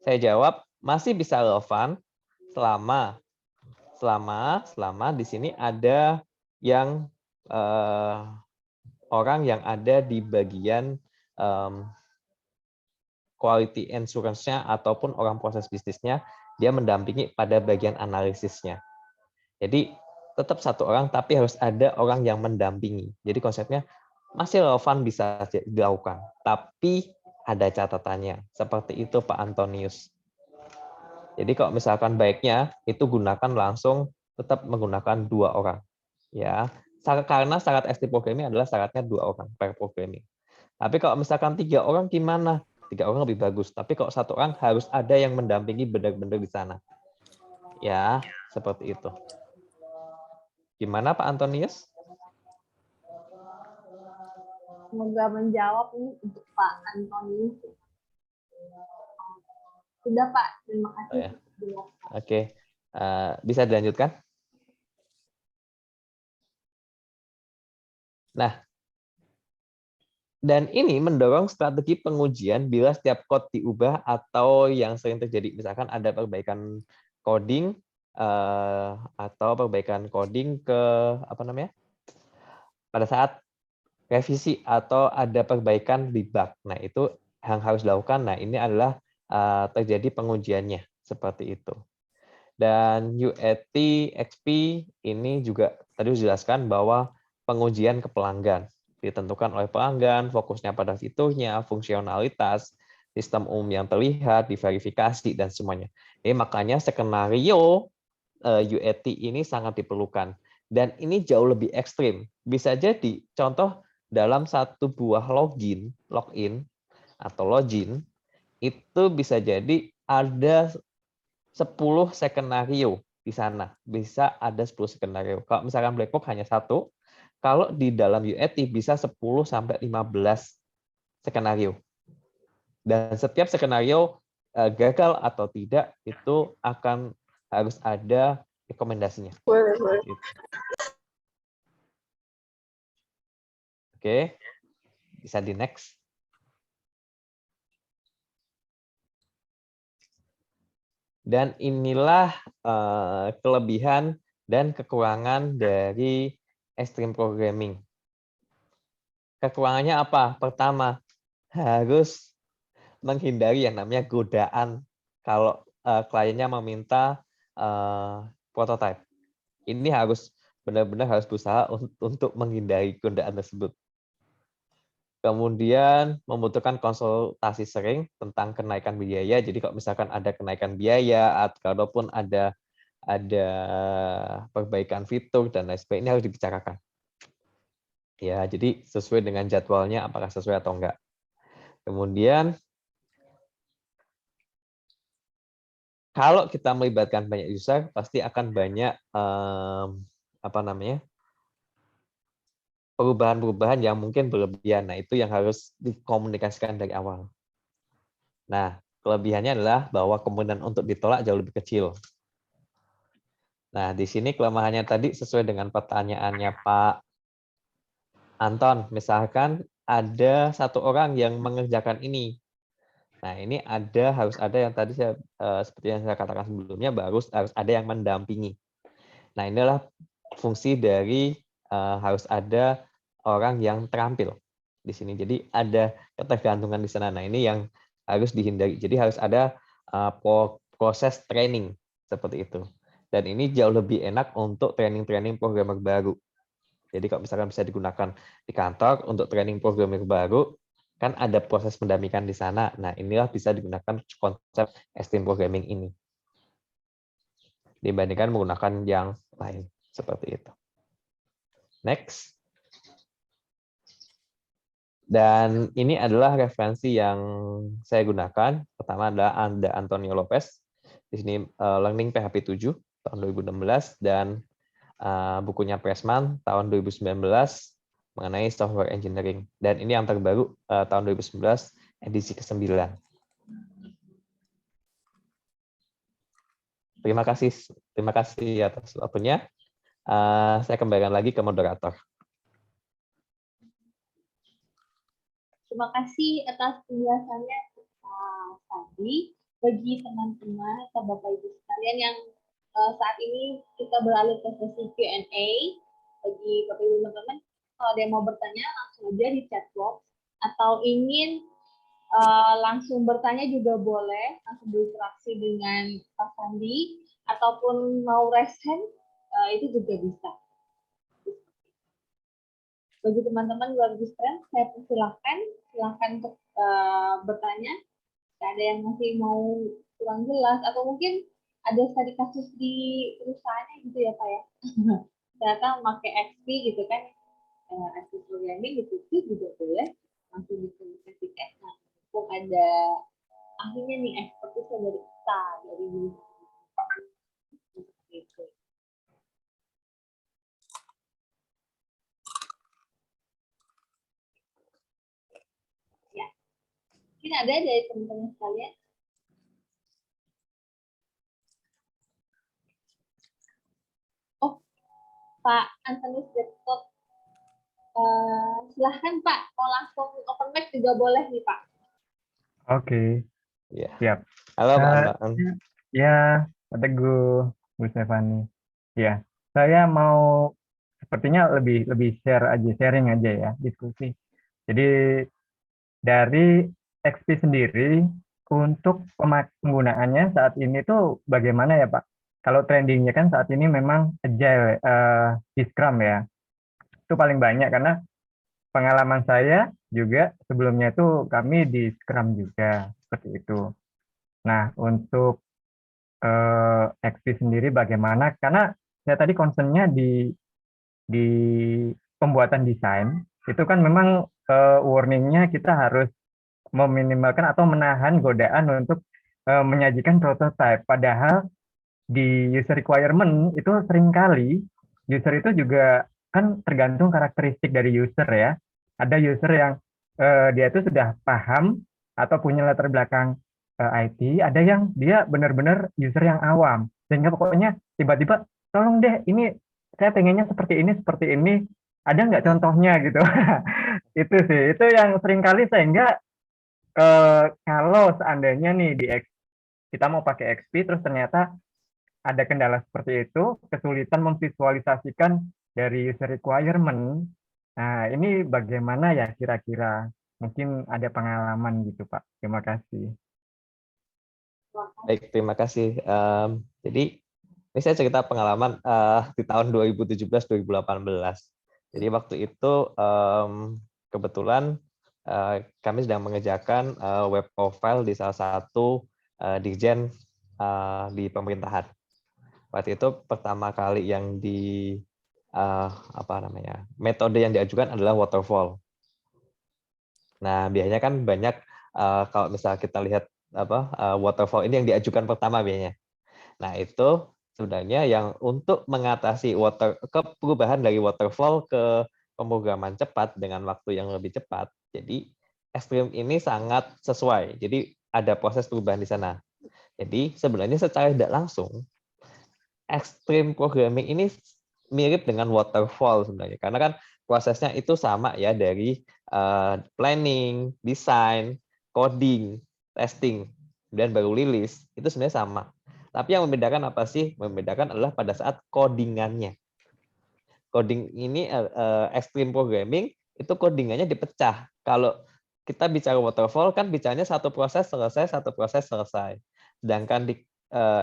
[SPEAKER 2] saya jawab masih bisa relevan selama di sini ada yang orang yang ada di bagian quality assurance-nya ataupun orang proses bisnisnya, dia mendampingi pada bagian analisisnya. Jadi tetap satu orang, tapi harus ada orang yang mendampingi. Jadi konsepnya masih relevan bisa dilakukan, tapi ada catatannya. Seperti itu Pak Antonius. Jadi kalau misalkan baiknya itu gunakan langsung tetap menggunakan 2 orang. Ya, karena syarat ST programming adalah syaratnya 2 orang pair programming. Tapi kalau misalkan 3 orang gimana? 3 orang lebih bagus. Tapi kalau 1 orang harus ada yang mendampingi benar-benar di sana. Ya, seperti itu. Gimana Pak Antonius?
[SPEAKER 1] Semoga menjawab nih untuk Pak Antonius. Sudah Pak, terima kasih.
[SPEAKER 2] Oh, ya. Oke, bisa dilanjutkan? Nah, dan ini mendorong strategi pengujian bila setiap code diubah atau yang sering terjadi, misalkan ada perbaikan coding atau perbaikan coding ke pada saat revisi atau ada perbaikan debug. Nah, itu yang harus dilakukan. Nah, ini adalah terjadi pengujiannya seperti itu. Dan UAT XP ini juga tadi dijelaskan bahwa pengujian ke pelanggan ditentukan oleh pelanggan, fokusnya pada fiturnya, fungsionalitas, sistem umum yang terlihat, diverifikasi dan semuanya. Jadi makanya skenario UAT ini sangat diperlukan dan ini jauh lebih ekstrim. Bisa jadi contoh dalam satu buah login atau login itu bisa jadi ada 10 skenario di sana. Bisa ada 10 skenario. Kalau misalkan black box hanya 1, kalau di dalam UAT bisa 10 sampai 15 skenario. Dan setiap skenario gagal atau tidak itu akan harus ada rekomendasinya. Oke. Bisa di next. Dan inilah kelebihan dan kekurangan dari extreme programming. Kekurangannya apa? Pertama, harus menghindari yang namanya godaan kalau kliennya meminta prototype. Ini harus benar-benar harus berusaha untuk menghindari godaan tersebut. Kemudian membutuhkan konsultasi sering tentang kenaikan biaya. Jadi kalau misalkan ada kenaikan biaya atau kalaupun ada perbaikan fitur dan lain sebagainya, ini harus dibicarakan. Ya, jadi sesuai dengan jadwalnya apakah sesuai atau enggak. Kemudian kalau kita melibatkan banyak user, pasti akan banyak perubahan-perubahan yang mungkin berlebihan. Nah, itu yang harus dikomunikasikan dari awal. Nah, kelebihannya adalah bahwa kemungkinan untuk ditolak jauh lebih kecil. Nah, di sini kelemahannya tadi sesuai dengan pertanyaannya Pak Anton. Misalkan ada 1 orang yang mengerjakan ini. Nah, ini harus ada yang tadi seperti yang saya katakan sebelumnya, harus ada yang mendampingi. Nah, inilah fungsi dari harus ada orang yang terampil di sini. Jadi ada ketergantungan di sana. Nah, ini yang harus dihindari. Jadi harus ada proses training seperti itu. Dan ini jauh lebih enak untuk training-training programmer baru. Jadi kalau misalkan bisa digunakan di kantor untuk training programmer baru, kan ada proses pendampingan di sana. Nah, inilah bisa digunakan konsep extreme programming ini. Dibandingkan menggunakan yang lain. Seperti itu. Next. Dan ini adalah referensi yang saya gunakan. Pertama adalah ada Antonio Lopez. Di sini Learning PHP 7 tahun 2016 dan bukunya Pressman tahun 2019 mengenai software engineering. Dan ini yang terbaru tahun 2019 edisi ke-9. Terima kasih atas waktunya. Saya kembalikan lagi ke moderator.
[SPEAKER 1] Terima kasih atas penjelasannya tadi. Bagi teman-teman atau Bapak Ibu sekalian yang saat ini kita beralih ke sesi Q&A. Bagi Bapak Ibu teman-teman, kalau ada yang mau bertanya langsung aja di chat box atau ingin langsung bertanya juga boleh, langsung berinteraksi dengan Pak Sandi ataupun mau raise hand itu juga bisa. Bagi teman-teman luar sekalian, saya persilahkan untuk bertanya. Jika ada yang masih mau kurang jelas atau mungkin ada tadi kasus di perusahaannya gitu ya Pak ya. Ternyata memakai XP gitu kan, XP programming gitu itu juga boleh langsung dikomunikasikan. Nah, mumpung ada ahlinya nih, ekspertisnya dari kita, dari gitu. Ya, mungkin ada dari teman-teman sekalian. Oh, Pak Antonius Deptot, silahkan Pak, mau langsung open mic juga boleh nih Pak.
[SPEAKER 4] Oke,
[SPEAKER 2] Ya.
[SPEAKER 4] siap.
[SPEAKER 2] Halo Pak Anton.
[SPEAKER 4] Ya, Pak Teguh, Bu Stefani. Ya, saya mau sepertinya lebih sharing aja ya, diskusi. Jadi dari XP sendiri untuk penggunaannya saat ini tuh bagaimana ya Pak? Kalau trendingnya kan saat ini memang agile di Scrum ya. Itu paling banyak karena pengalaman saya juga sebelumnya itu kami di Scrum juga seperti itu. Nah, untuk XP sendiri bagaimana? Karena saya tadi concernnya di pembuatan desain itu kan memang warningnya kita harus meminimalkan atau menahan godaan untuk menyajikan prototipe. Padahal di user requirement itu seringkali user itu juga kan tergantung karakteristik dari user ya. Ada user yang dia itu sudah paham atau punya latar belakang IT, ada yang dia benar-benar user yang awam. Sehingga pokoknya tiba-tiba, tolong deh, ini saya pengennya seperti ini, ada nggak contohnya gitu. Itu sih, itu yang seringkali sehingga kalau seandainya nih kita mau pakai XP, terus ternyata ada kendala seperti itu, kesulitan memvisualisasikan dari user requirement. Nah, ini bagaimana ya kira-kira? Mungkin ada pengalaman gitu, Pak. Terima kasih.
[SPEAKER 2] Baik, terima kasih. Jadi ini saya cerita pengalaman di tahun 2017-2018. Jadi waktu itu kebetulan kami sedang mengerjakan web profile di salah satu dirjen di pemerintahan. Waktu itu pertama kali yang metode yang diajukan adalah waterfall. Nah, biasanya kan banyak kalau misalnya kita lihat waterfall ini yang diajukan pertama biasanya. Nah, itu sebenarnya yang untuk mengatasi perubahan dari waterfall ke pemrograman cepat dengan waktu yang lebih cepat. Jadi, Extreme ini sangat sesuai. Jadi, ada proses perubahan di sana. Jadi, sebenarnya secara tidak langsung Extreme programming ini mirip dengan waterfall sebenarnya. Karena kan prosesnya itu sama ya dari planning, design, coding, testing, dan baru rilis. Itu sebenarnya sama. Tapi yang membedakan apa sih? Membedakan adalah pada saat codingannya. Coding ini extreme programming itu codingannya dipecah. Kalau kita bicara waterfall kan bicaranya satu proses selesai, satu proses selesai. Sedangkan di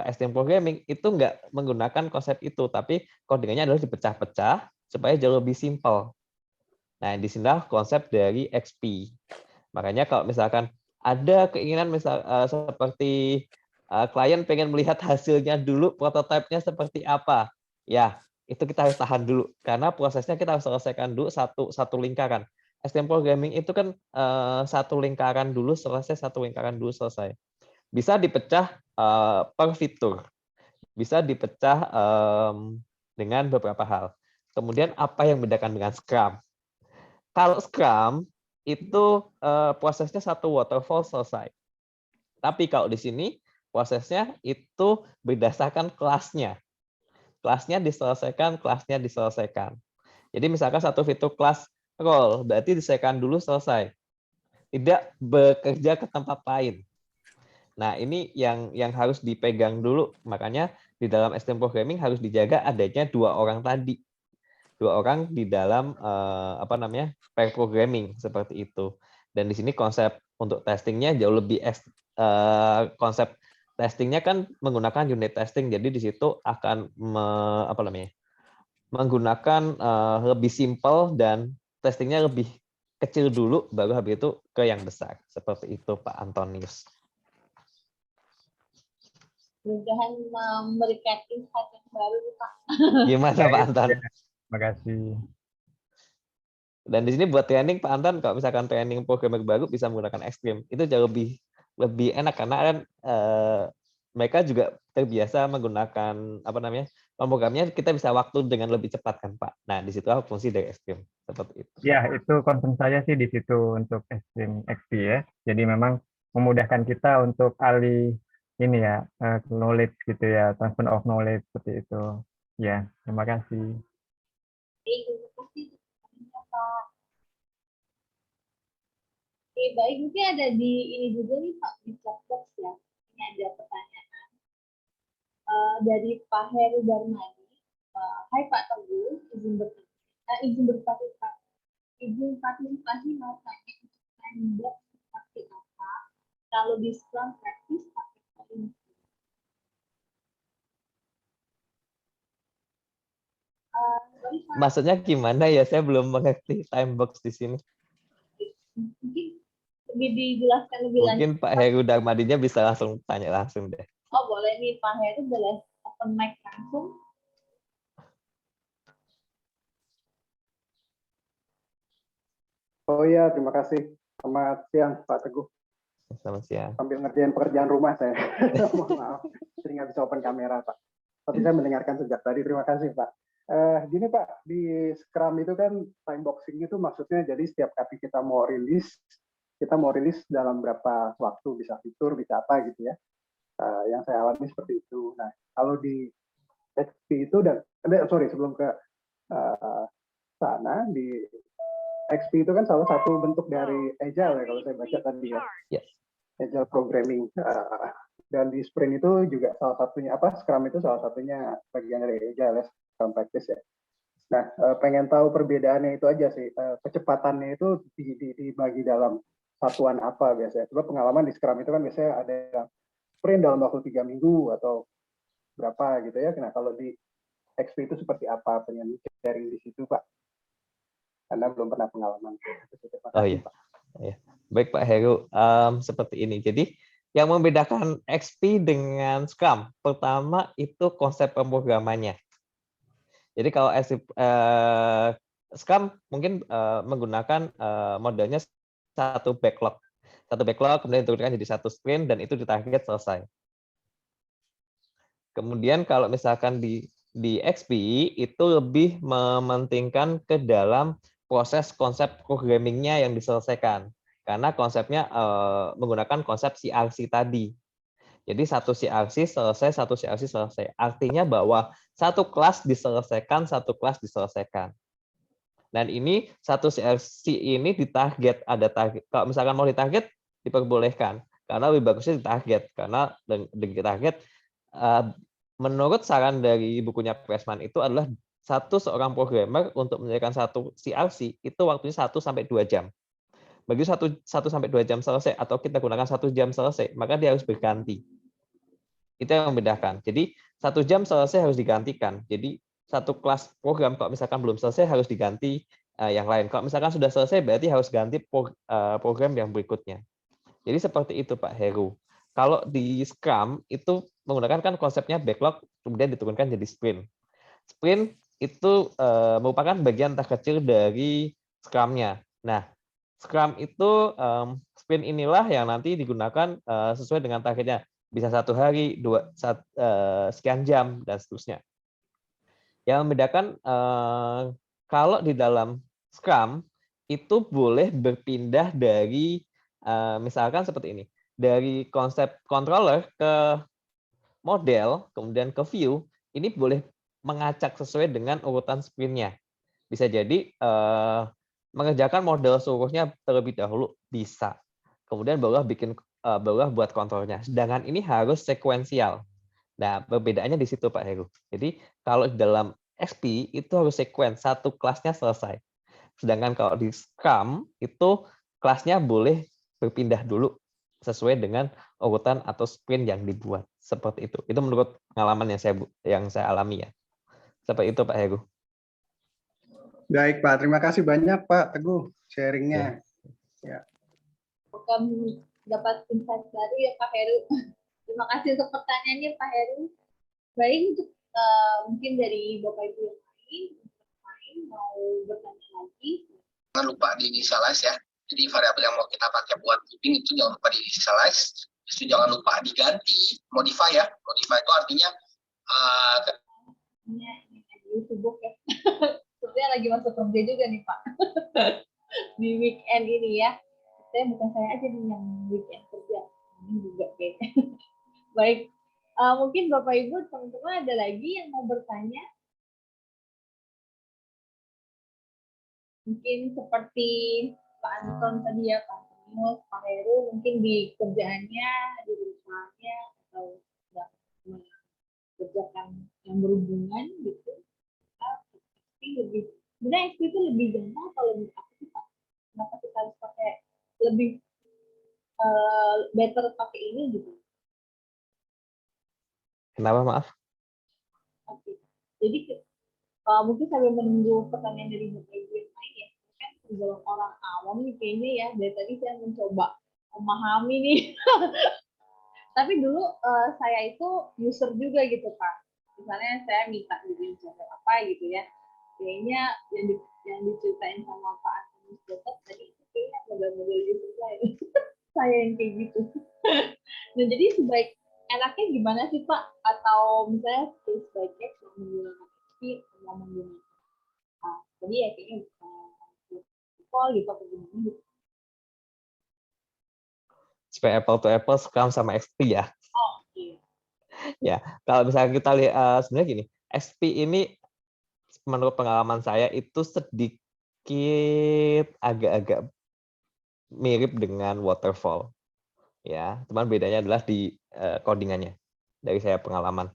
[SPEAKER 2] extreme programming itu nggak menggunakan konsep itu, tapi codingannya adalah dipecah-pecah supaya jauh lebih simpel. Nah, di sinilah konsep dari XP. Makanya kalau misalkan ada keinginan seperti klien pengen melihat hasilnya dulu, prototipenya seperti apa, ya itu kita harus tahan dulu karena prosesnya kita harus selesaikan dulu satu lingkaran. STM programming itu kan satu lingkaran dulu selesai, satu lingkaran dulu selesai. Bisa dipecah per fitur, bisa dipecah dengan beberapa hal. Kemudian apa yang membedakan dengan Scrum? Kalau Scrum itu prosesnya satu waterfall selesai. Tapi kalau di sini prosesnya itu berdasarkan kelasnya. Kelasnya diselesaikan. Jadi misalkan satu fitur kelas role, berarti diselesaikan dulu selesai. Tidak bekerja ke tempat lain. Nah, ini yang harus dipegang dulu. Makanya di dalam STM programming harus dijaga adanya 2 orang tadi. 2 orang di dalam pair programming seperti itu. Dan di sini konsep untuk testingnya jauh lebih konsep testingnya kan menggunakan unit testing. Jadi di situ akan menggunakan lebih simpel dan testingnya lebih kecil dulu, baru habis itu ke yang besar. Seperti itu, Pak Antonius.
[SPEAKER 1] Mudah-mudahan memberikan insight yang baru, Pak.
[SPEAKER 2] Gimana, Pak Anton?
[SPEAKER 4] Terima kasih.
[SPEAKER 2] Dan di sini buat training, Pak Anton, kalau misalkan training programmer baru bisa menggunakan Extreme, itu jauh lebih enak karena kan mereka juga terbiasa menggunakan pemrogrammnya, kita bisa waktu dengan lebih cepat kan, Pak. Nah, di situ fungsi dari Extreme seperti itu.
[SPEAKER 4] Ya, itu concern saya sih di situ untuk Extreme XP ya. Jadi memang memudahkan kita untuk alih ini ya, knowledge gitu ya, transfer of knowledge seperti itu. Ya, terima kasih.
[SPEAKER 1] Terima kasih, Pak. Oke, baik. Mungkin ada di ini juga nih, Pak, di chat box ya. Ini ada pertanyaan dari Pak Heru Darmadi. Hai Pak Teguh, izin partisipasi mau tanya untuk tembok seperti apa kalau di Scrum practice pakai Korinthi.
[SPEAKER 2] Maksudnya gimana ya? Saya belum mengerti time box di sini.
[SPEAKER 1] Mungkin lebih dijelaskan lebih lanjut.
[SPEAKER 2] Mungkin Pak Heru Darmadinya bisa langsung tanya langsung deh.
[SPEAKER 1] Oh, boleh nih Pak Heru, boleh open mic langsung.
[SPEAKER 5] Oh iya, terima kasih. Selamat siang, Pak Teguh.
[SPEAKER 2] Selamat siang.
[SPEAKER 5] Sambil ngerjain pekerjaan rumah saya. Mohon maaf, jadi nggak bisa open kamera, Pak. Tapi saya mendengarkan sejak tadi. Terima kasih, Pak. Gini, Pak, di Scrum itu kan time boxing itu maksudnya jadi setiap kali kita mau rilis dalam berapa waktu, bisa fitur, bisa apa gitu ya. Yang saya alami seperti itu. Nah, kalau di XP itu sebelum ke sana, di XP itu kan salah satu bentuk dari Agile ya, kalau saya baca tadi ya.
[SPEAKER 2] Yes.
[SPEAKER 5] Agile Programming. Dan di Sprint itu juga salah satunya, Scrum itu salah satunya bagian dari Agile, Scrum Practice ya. Nah, pengen tahu perbedaannya itu aja sih. Kecepatannya itu dibagi dalam satuan apa biasanya. Coba pengalaman di Scrum itu kan biasanya ada sprint dalam waktu 3 minggu atau berapa gitu ya. Nah, kalau di XP itu seperti apa? Pengen sharing di situ, Pak. Karena belum pernah pengalaman.
[SPEAKER 2] Oh iya. Ya. Baik Pak Heru, seperti ini. Jadi yang membedakan XP dengan Scrum, pertama itu konsep pemrogramannya. Jadi kalau Scrum mungkin menggunakan modelnya satu backlog, kemudian diturunkan jadi satu sprint dan itu ditarget selesai. Kemudian kalau misalkan di XP itu lebih mementingkan ke dalam proses konsep programmingnya yang diselesaikan. Karena konsepnya menggunakan konsep CRC tadi. Jadi satu CRC selesai. Artinya bahwa satu kelas diselesaikan. Dan ini satu CRC ini ditarget, ada target. Kalau misalkan mau ditarget, diperbolehkan. Karena lebih bagusnya ditarget. Karena dengan target, menurut saran dari bukunya Pressman itu adalah seorang programmer untuk menyelesaikan satu CRC itu waktunya 1-2 jam. Begitu 1-2 jam selesai atau kita gunakan 1 jam selesai, maka dia harus berganti. Itu yang membedakan. Jadi 1 jam selesai harus digantikan. Jadi satu kelas program kalau misalkan belum selesai harus diganti yang lain. Kalau misalkan sudah selesai berarti harus ganti program yang berikutnya. Jadi seperti itu Pak Heru. Kalau di Scrum itu menggunakan kan konsepnya backlog kemudian diturunkan jadi sprint. Sprint itu merupakan bagian terkecil dari Scrum-nya. Nah, Scrum itu sprint inilah yang nanti digunakan sesuai dengan targetnya. Bisa 1 hari, sekian jam, dan seterusnya. Yang membedakan kalau di dalam Scrum itu boleh berpindah dari misalkan seperti ini, dari konsep controller ke model, kemudian ke view, ini boleh mengacak sesuai dengan urutan sprint-nya. Bisa jadi mengerjakan model seluruhnya terlebih dahulu bisa. Kemudian barulah buat kontrolnya. Sedangkan ini harus sekuensial. Nah, perbedaannya di situ Pak Heru. Jadi kalau di dalam XP itu harus sequence, satu kelasnya selesai. Sedangkan kalau di Scrum itu kelasnya boleh berpindah dulu sesuai dengan urutan atau sprint yang dibuat. Seperti itu. Itu menurut pengalaman yang saya alami ya. Seperti itu Pak Heru.
[SPEAKER 5] Baik Pak, terima kasih banyak Pak Teguh sharingnya. Ya.
[SPEAKER 1] Kami dapat insight baru ya Pak Heru. Terima kasih untuk pertanyaannya Pak Heru. Baik, untuk mungkin dari Bapak Ibu yang lain mau bertanya lagi.
[SPEAKER 6] Jangan lupa di initialize ya. Jadi variabel yang mau kita pakai buat looping itu jangan lupa di initialize. Itu jangan lupa diganti, modify ya. Modify itu artinya
[SPEAKER 1] Ini sibuk ya. Sebenarnya lagi masuk kerja juga nih Pak. Di weekend ini ya. Bukan saya aja nih yang weekend kerja. Ini juga kayaknya. Baik. Mungkin Bapak Ibu teman-teman ada lagi yang mau bertanya? Mungkin seperti Pak Anton tadi ya, Pak Antonius, Pak Heru, mungkin di kerjaannya, di perusahaannya, atau nggak mengerjakan yang berhubungan gitu. Tapi lebih, sebenarnya XP itu lebih gampang atau lebih apa sih Pak? Kenapa kita harus pakai lebih better pakai ini gitu?
[SPEAKER 2] Kenapa maaf?
[SPEAKER 1] Oke. Jadi mungkin sambil menunggu pertanyaan dari Bapak Ibu yang lain ya, kan tergolong orang awam nih kayaknya ya, dari tadi saya mencoba memahami nih. Tapi dulu saya itu user juga gitu Pak. Misalnya saya minta bikin channel apa gitu ya, kayaknya yang diceritain sama Pak Antonius Dokter tadi itu kayaknya model-model user saya. Saya yang kayak gitu. Nah jadi enaknya gimana sih Pak? Atau misalnya case by case yang menggunakan XP atau menggunakan jadi ya kayaknya call gitu atau gimana gitu.
[SPEAKER 2] Supaya apple to apple Scrum sama XP ya.
[SPEAKER 1] Oh iya.
[SPEAKER 2] Ya, kalau misalnya kita lihat sebenarnya gini, XP ini menurut pengalaman saya itu sedikit agak-agak mirip dengan waterfall. Ya, cuman bedanya adalah di codingannya dari saya pengalaman.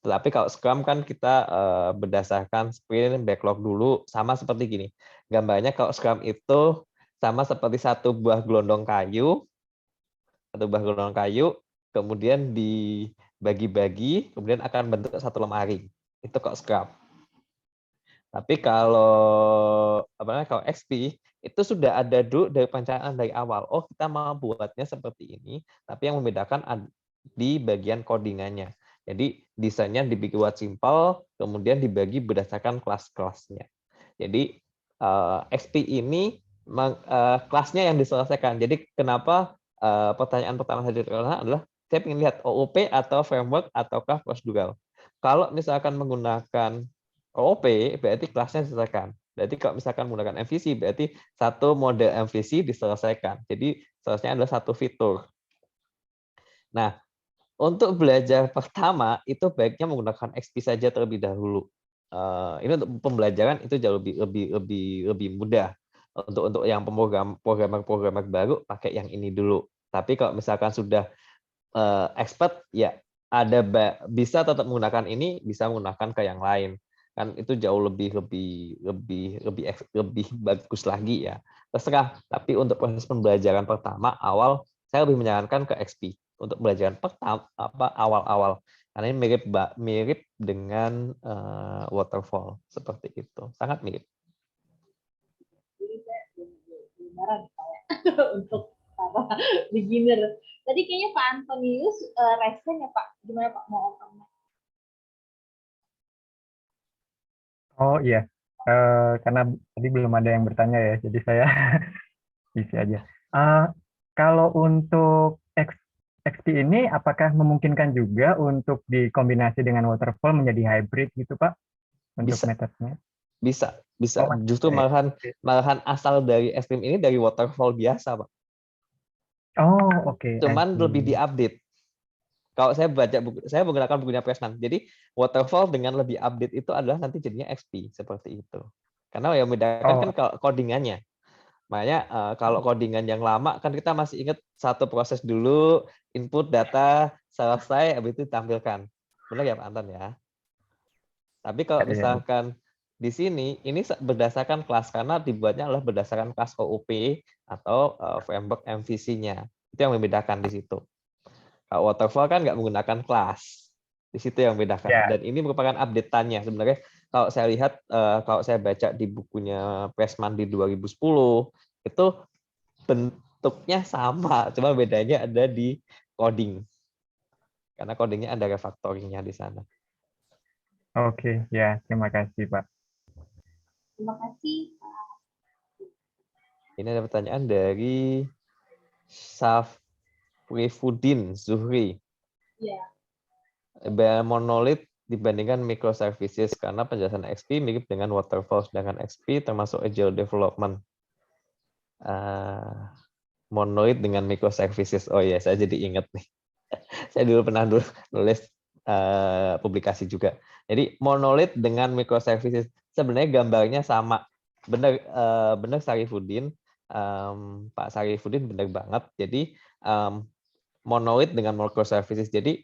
[SPEAKER 2] Tetapi kalau Scrum kan kita berdasarkan sprint, backlog dulu, sama seperti gini. Gambarnya kalau Scrum itu sama seperti satu buah gelondong kayu, kemudian dibagi-bagi, kemudian akan bentuk satu lemari. Itu kok Scrum. Tapi kalau kalau XP itu sudah ada dulu dari perencanaan dari awal. Oh, kita mau buatnya seperti ini, tapi yang membedakan di bagian codingannya. Jadi desainnya dibuat simple, kemudian dibagi berdasarkan kelas-kelasnya. Jadi XP ini kelasnya yang diselesaikan. Jadi kenapa pertanyaan pertama tadi adalah saya ingin lihat OOP atau framework ataukah prosedural. Kalau misalkan menggunakan OOP berarti kelasnya diselesaikan. Berarti kalau misalkan menggunakan MVC berarti satu model MVC diselesaikan. Jadi selesainya adalah satu fitur. Nah, untuk belajar pertama itu baiknya menggunakan XP saja terlebih dahulu. Ini untuk pembelajaran itu jauh lebih mudah. Untuk yang programmer baru pakai yang ini dulu. Tapi kalau misalkan sudah expert ya bisa tetap menggunakan ini, bisa menggunakan ke yang lain. Kan itu jauh lebih bagus lagi ya. Terserah. Tapi untuk proses pembelajaran pertama awal saya lebih menyarankan ke XP untuk pembelajaran pertama awal-awal. Karena ini mirip dengan waterfall seperti itu. Sangat mirip.
[SPEAKER 1] Jadi saya gambaran saya untuk para beginner. Tadi kayaknya Pak Antonius resen ya Pak. Gimana Pak mau open?
[SPEAKER 4] Oh iya, karena tadi belum ada yang bertanya ya, jadi saya isi aja. Eh, Kalau untuk XP ini, apakah memungkinkan juga untuk dikombinasi dengan waterfall menjadi hybrid gitu, Pak, untuk
[SPEAKER 2] Bisa,
[SPEAKER 4] metodenya?
[SPEAKER 2] bisa,
[SPEAKER 4] Oh,
[SPEAKER 2] bisa.
[SPEAKER 4] masih
[SPEAKER 2] Justru
[SPEAKER 4] bisa ya?
[SPEAKER 2] malahan asal dari ekstrim ini dari waterfall biasa, Pak.
[SPEAKER 4] Oh, oke, I
[SPEAKER 2] Cuman lebih
[SPEAKER 4] see.
[SPEAKER 2] diupdate. Kalau saya baca buku, saya menggunakan bukunya Pressman. Jadi waterfall dengan lebih update itu adalah nanti jadinya XP seperti itu. Karena yang membedakan kan
[SPEAKER 4] Oh,
[SPEAKER 2] kalau codingannya. Makanya kalau codingan yang lama kan kita masih ingat satu proses dulu, input data selesai, habis itu ditampilkan. Benar ya Pak Anton ya? Tapi kalau
[SPEAKER 4] ya, ya.
[SPEAKER 2] misalkan di sini ini berdasarkan kelas karena dibuatnya adalah berdasarkan kelas OOP atau framework MVC-nya. Itu yang membedakan di situ. Kalau waterfall kan nggak menggunakan kelas. Di situ yang membedakan.
[SPEAKER 4] Ya,
[SPEAKER 2] Dan ini merupakan update-annya. Sebenarnya kalau saya lihat, kalau saya baca di bukunya Pressman di 2010, itu bentuknya sama. Cuma bedanya ada di coding. Karena codingnya ada refactoring-nya di sana.
[SPEAKER 4] oke, ya, terima kasih, Pak.
[SPEAKER 1] Terima kasih.
[SPEAKER 2] Ini ada pertanyaan dari Safrifudin Zuhri.
[SPEAKER 1] Ya,
[SPEAKER 2] Monolith dibandingkan microservices karena penjelasan XP mirip dengan waterfall, sedangkan XP termasuk agile development. Monolith dengan microservices. Oh iya, saya jadi ingat nih. Saya dulu pernah nulis publikasi juga. Jadi monolith dengan microservices sebenarnya gambarnya sama. Benar Sarifudin, Pak Sarifudin benar banget. Jadi monolith dengan microservices. Jadi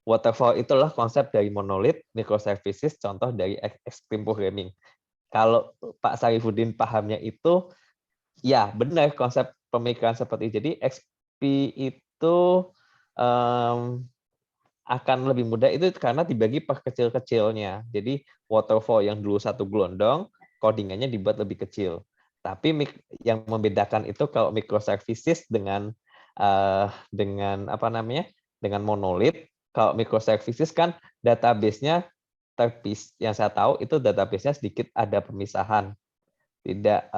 [SPEAKER 2] waterfall itulah konsep dari monolith, microservices contoh dari extreme programming. Kalau Pak Sarifudin pahamnya itu, ya benar konsep pemikiran seperti itu. Jadi XP itu akan lebih mudah itu karena dibagi per kecil-kecilnya. Jadi waterfall yang dulu satu gelondong, codingannya dibuat lebih kecil. Tapi yang membedakan itu kalau microservices dengan apa namanya? Dengan monolith. Kalau microservices kan database-nya yang saya tahu itu database-nya sedikit ada pemisahan, tidak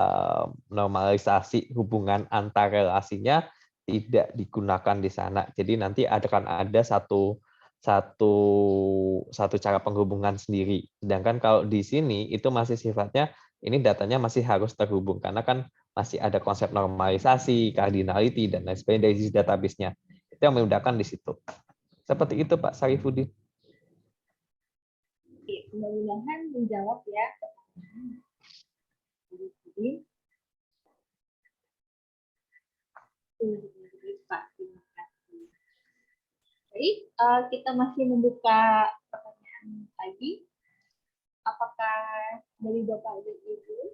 [SPEAKER 2] normalisasi hubungan antar relasinya tidak digunakan di sana. Jadi nanti akan ada satu cara penghubungan sendiri. Sedangkan kalau di sini itu masih sifatnya ini datanya masih harus terhubung karena kan masih ada konsep normalisasi, cardinality dan lain sebagainya dari sisi database-nya. Itu yang membedakan di situ. Seperti itu Pak Sarifudin.
[SPEAKER 1] oke. Mudah-mudahan menjawab ya. Jadi, Pak, terima kasih. Baik, kita masih membuka pertanyaan lagi. Apakah dari Bapak dan Ibu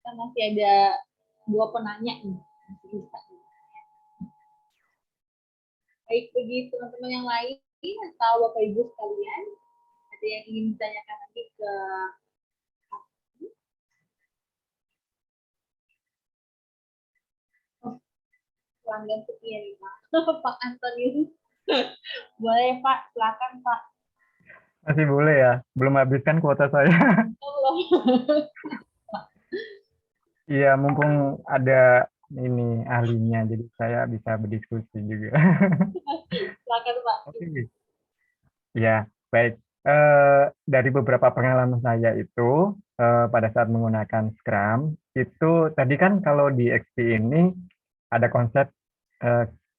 [SPEAKER 1] kita masih ada 2 penanya nih. Masih bisa. Baik, bagi teman-teman yang lain atau Bapak Ibu sekalian, ada yang ingin ditanyakan lagi ke pelanggan setia nih Pak. Pak Antonius. Boleh Pak, silakan Pak.
[SPEAKER 4] Masih boleh ya? Belum habiskan kuota saya.
[SPEAKER 1] Belum.
[SPEAKER 4] Iya, mumpung ada ini ahlinya, jadi saya bisa berdiskusi juga.
[SPEAKER 1] Silakan Pak.
[SPEAKER 4] Oke. Ya, baik. Dari beberapa pengalaman saya itu, pada saat menggunakan Scrum, itu tadi kan kalau di XP ini ada konsep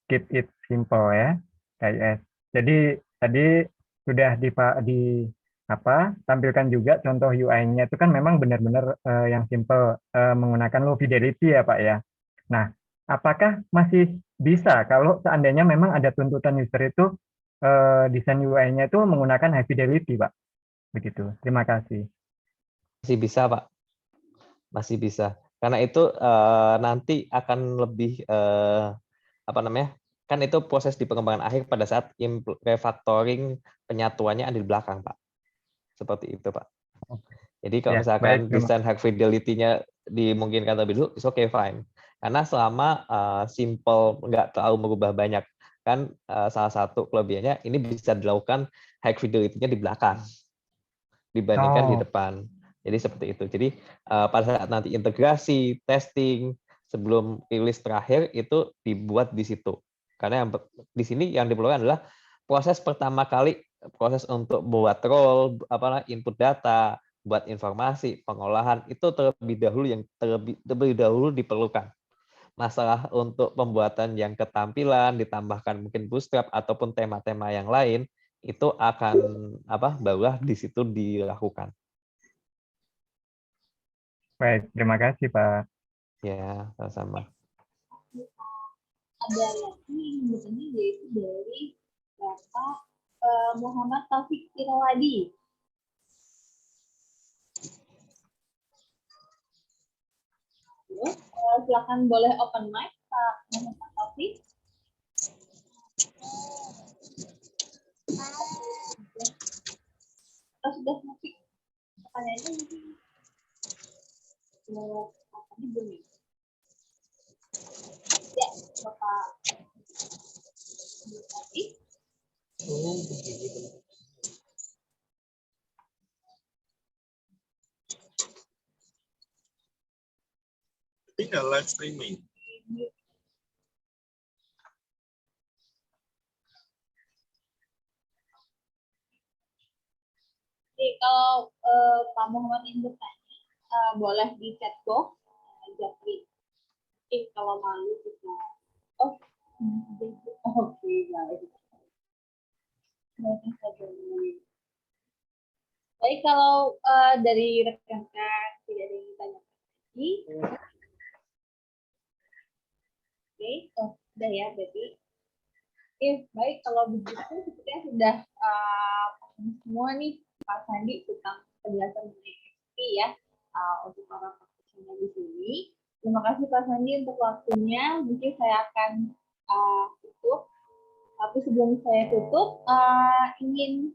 [SPEAKER 4] keep it simple ya, KIS. Jadi tadi sudah tampilkan juga contoh UI-nya itu kan memang benar-benar yang simple menggunakan low fidelity ya Pak ya. Nah, apakah masih bisa kalau seandainya memang ada tuntutan user itu desain UI-nya itu menggunakan high fidelity Pak? Begitu. Terima kasih.
[SPEAKER 2] Masih bisa Pak. Masih bisa. Karena itu nanti akan lebih apa namanya? Kan itu proses di pengembangan akhir pada saat refactoring penyatuannya ada di belakang, Pak. Seperti itu, Pak. Jadi kalau
[SPEAKER 4] Ya,
[SPEAKER 2] misalkan
[SPEAKER 4] baik.
[SPEAKER 2] desain high fidelity-nya dimungkinkan lebih dulu, it's okay fine. Karena selama simple, nggak terlalu merubah banyak. Kan salah satu kelebihannya ini bisa dilakukan high fidelity-nya di belakang dibandingkan di
[SPEAKER 4] Oh,
[SPEAKER 2] depan. Jadi seperti itu. Jadi pada saat nanti integrasi, testing, sebelum rilis terakhir itu dibuat di situ. Karena di sini yang diperlukan adalah proses pertama kali, proses untuk buat role, input data, buat informasi, pengolahan itu terlebih dahulu diperlukan. Masalah untuk pembuatan yang ketampilan, ditambahkan mungkin bootstrap ataupun tema-tema yang lain, itu akan barulah di situ dilakukan.
[SPEAKER 4] baik. Terima kasih, Pak.
[SPEAKER 2] Ya, sama-sama.
[SPEAKER 1] Ada lagi yang bertanya yaitu dari Bapak Muhammad Taufik Irawadi. Silakan boleh open mic Pak Muhammad Taufik. Kita sudah masuk pertanyaannya mungkin tadi belum ya? Ya, Bapak Taufik.
[SPEAKER 7] Tidak live streaming.
[SPEAKER 1] Jadi kalau Pak Muhammad ingin bertanya, boleh di chat box. Jadi kalau malu kita. Oh, oke, baik. Baik, kalau dari rekan-rekan tidak ada yang ditanya lagi. Oke, sudah ya berarti. Oke, baik kalau begitu sepertinya sudah semua nih Pak Sandi tentang penjelasan mengenai XP ya untuk para praktisioner di sini. Terima kasih Pak Sandi untuk waktunya. Mungkin saya akan tutup. Tapi sebelum saya tutup, ingin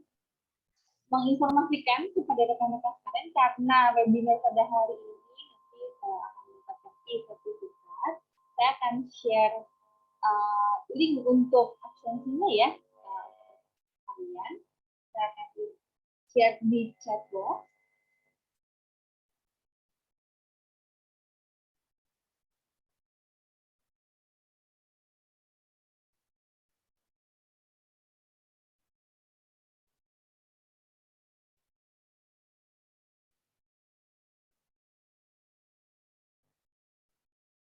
[SPEAKER 1] menginformasikan kepada rekan-rekan sekalian karena webinar pada hari ini nanti akan mendapatkan e-sertifikat. Saya akan share link untuk absensinya ya kalian. Saya akan share di chat box.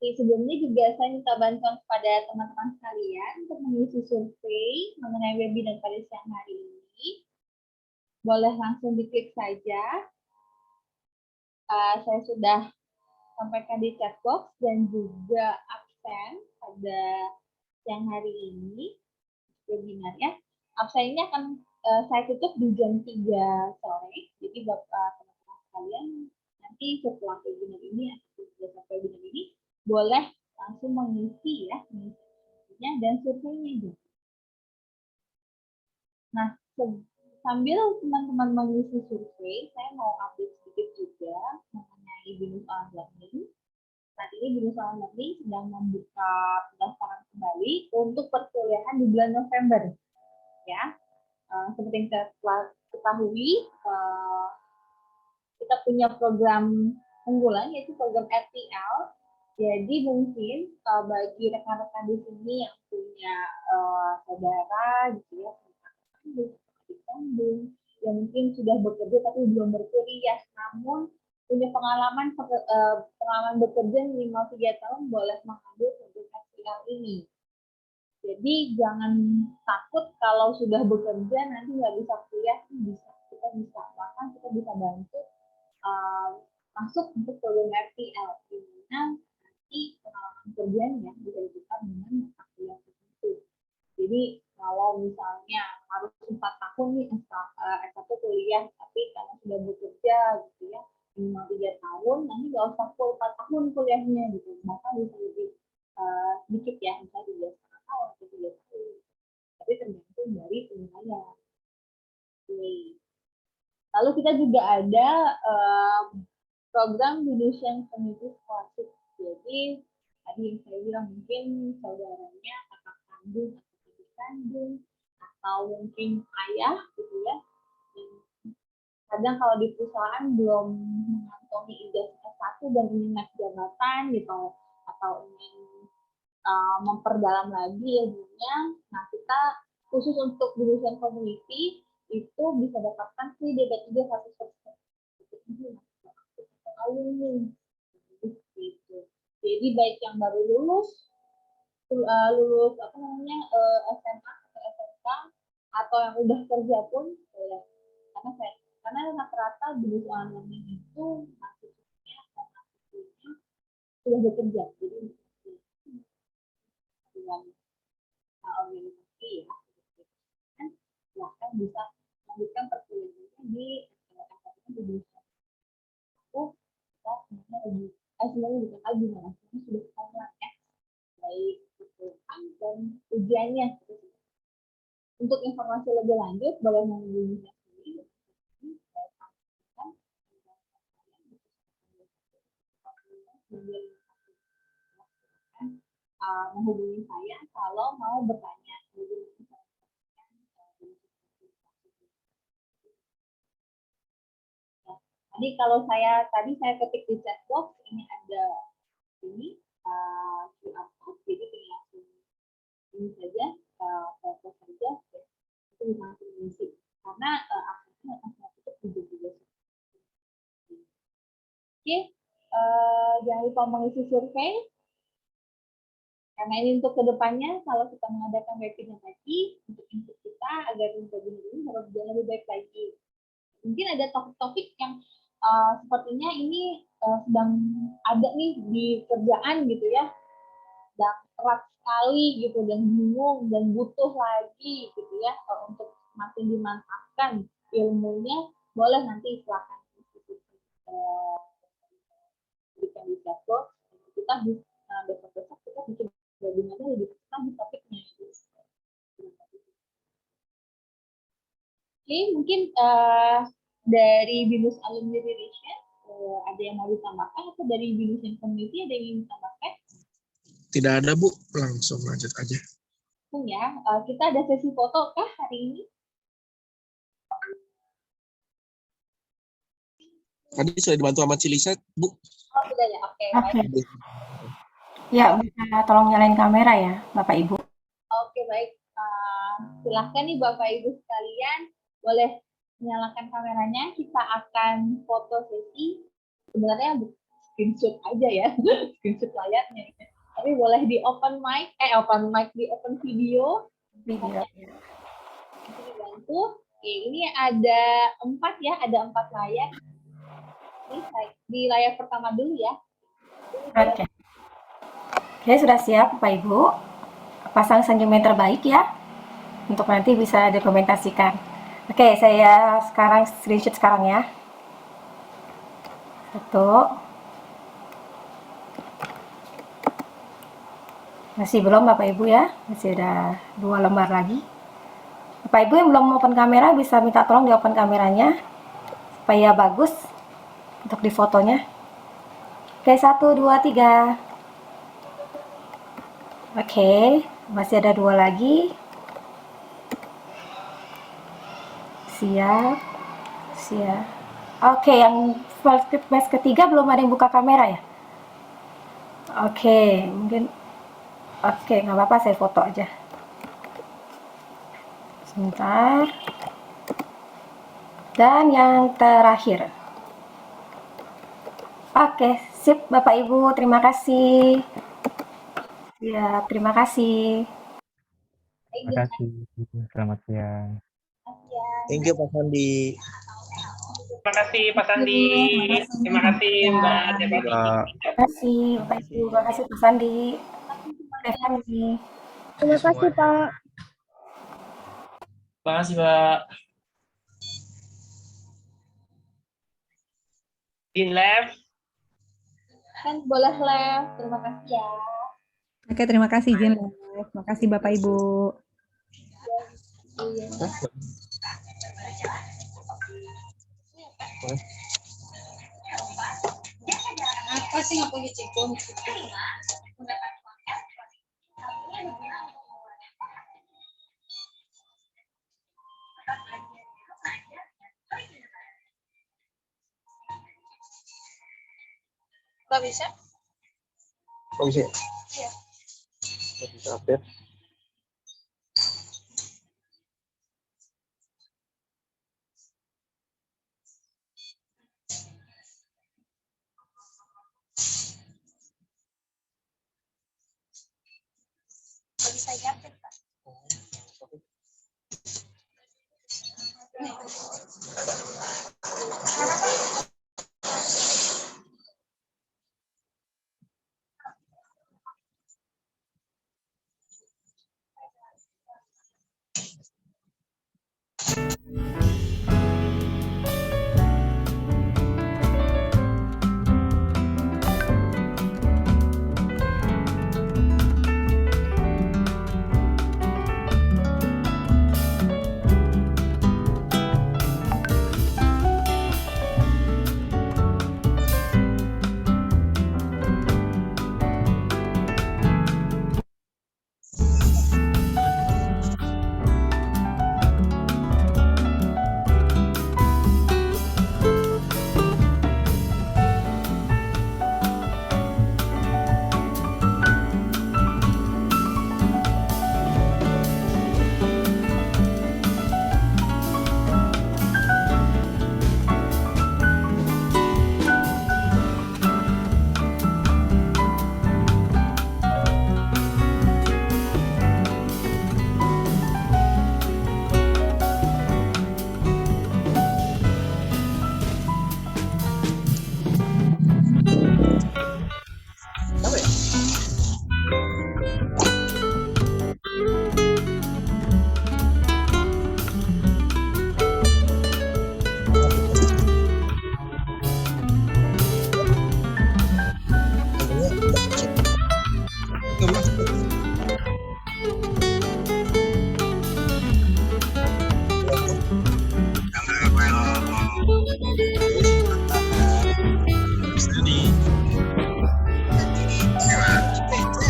[SPEAKER 1] Sebelumnya juga saya minta bantuan kepada teman-teman sekalian untuk mengisi survei mengenai webinar pada siang hari ini. Boleh langsung diklik saja. Saya sudah sampaikan di chat box dan juga absen pada siang hari ini webinar ya. Absen ini akan saya tutup di jam 3 sore. Jadi Bapak teman-teman sekalian nanti setelah webinar ini atau setelah webinar ini boleh langsung mengisi ya mengisinya dan surveinya juga. Nah, sambil teman-teman mengisi survei, saya mau update sedikit juga mengenai Binus Online Learning. Saat ini Binus Online Learning sedang membuka pendaftaran kembali untuk perkuliahan di bulan November. Ya, seperti yang kita ketahui, kita punya program unggulan yaitu program RTL. Jadi mungkin bagi rekan-rekan di sini yang punya saudara gitu ya, di Bandung, yang mungkin sudah bekerja tapi belum berkuliah, namun punya pengalaman bekerja minimal 3 tahun, boleh mengambil program RTL ini. Jadi jangan takut kalau sudah bekerja nanti nggak bisa kuliah, kita bisa bahkan kita bisa bantu masuk untuk program RTL, di mana nanti pengalaman kerjanya bisa dibuka dengan mata kuliah tertentu. Jadi kalau misalnya harus 4 tahun nih S1 kuliah, tapi karena sudah bekerja gitu ya minimal 3 tahun, nanti nggak usah full 4 tahun kuliahnya gitu, bahkan bisa lebih sedikit ya, misalnya 3,5 tahun atau 3 tahun. Tapi tergantung dari penilaian. Lalu kita juga ada program Indonesian Community Scholarship. Jadi tadi yang saya bilang mungkin saudaranya kakak kandung atau adik kandung atau mungkin ayah gitu ya. Dan kadang kalau di perusahaan belum mengantongi ijazah S1 dan ingin naik jabatan gitu atau ingin memperdalam lagi ilmunya, nah kita khusus untuk jurusan community itu bisa dapatkan free DP3 100%. Gitu. Jadi baik yang baru lulus apa namanya SMA atau SMK atau yang udah kerja pun boleh. Karena rata-rata jurusan learning itu mahasiswanya sudah bekerja. Jadi dengan organisasi ya, silahkan bisa melanjutkan perkuliahannya di jurusan itu. Kita sebenarnya bukan lagi malah sudah online ya, baik perkuliahan dan ujiannya. Untuk informasi lebih lanjut boleh menghubungi saya sendiri. Menghubungi saya kalau mau bertanya. Jadi kalau tadi saya ketik di chat box, ini ada ini QR code, jadi tinggal langsung ini saja, foto saja, itu bisa langsung mengisi. Karena aksesnya akan tutup juga. Oke, jangan lupa mengisi survei. Karena ini untuk kedepannya, kalau kita mengadakan webinar lagi, untuk input kita agar webinar ini harus berjalan lebih baik lagi. Mungkin ada topik-topik yang sepertinya ini sedang ada nih di kerjaan gitu ya, dan berat sekali gitu, dan bingung, dan butuh lagi gitu ya, untuk semakin dimanfaatkan ilmunya, boleh nanti silakan berikan di chat box. Kita besok-besok kita bikin webinarnya lebih lagi topiknya. Oke, mungkin dari BINUS Alumni Relation ada yang mau ditambahkan, atau dari BINUS Community ada yang ingin ditambahkan?
[SPEAKER 7] Tidak ada, Bu. Langsung lanjut aja.
[SPEAKER 1] Ya, kita ada sesi foto kah hari ini?
[SPEAKER 7] Tadi sudah dibantu sama Cilisa, Bu.
[SPEAKER 1] Oh, sudah ya. Oke.
[SPEAKER 8] Oke. Ya, bisa tolong nyalain kamera ya, Bapak Ibu.
[SPEAKER 1] Oke, baik. Silahkan nih Bapak Ibu sekalian, boleh menyalakan kameranya. Kita akan foto sesi. Sebenarnya screenshot aja ya, screenshot layarnya. Tapi boleh di open mic, di open video.
[SPEAKER 8] Video.
[SPEAKER 1] Itu dibantu. Oke, ini ada 4 ya, ada 4 layar. Ini di layar pertama dulu ya.
[SPEAKER 8] Oke. Oke, sudah siap Bapak Ibu. Pasang senyum yang terbaik ya, untuk nanti bisa dokumentasikan. Oke, saya sekarang screenshot sekarang ya. 1. Masih belum Bapak Ibu ya, masih ada 2 lembar lagi. Bapak Ibu yang belum open kamera bisa minta tolong di open kameranya supaya bagus untuk di fotonya. Oke, 1, 2, 3. Oke, masih ada 2 lagi. Siap. Oke, yang flash ketiga belum ada yang buka kamera ya? Oke, mungkin oke, nggak apa-apa, saya foto aja. Sebentar. Dan yang terakhir. Oke, sip Bapak Ibu, terima kasih. Ya, terima kasih.
[SPEAKER 4] Terima kasih. Selamat siang.
[SPEAKER 7] Thank you, Pak Sandi.
[SPEAKER 9] Terima kasih Pak Sandi. Terima kasih Mbak Debati.
[SPEAKER 8] Terima kasih Bapak Ibu, terima kasih Pak Sandi.
[SPEAKER 10] Terima kasih Pak.
[SPEAKER 9] Terima kasih Mbak. In left.
[SPEAKER 1] Kan boleh left. Terima kasih ya.
[SPEAKER 10] Oke, terima kasih Jin. Terima kasih Bapak Ibu.
[SPEAKER 3] Apa sih nggak punya cikung? Nggak bisa?
[SPEAKER 7] Oh, bisa.
[SPEAKER 3] Iya.
[SPEAKER 7] Nggak bisa update.
[SPEAKER 3] Nggak bisa update, Pak. Nih.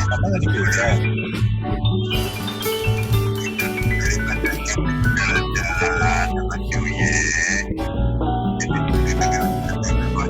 [SPEAKER 7] Apa nggak dibaca?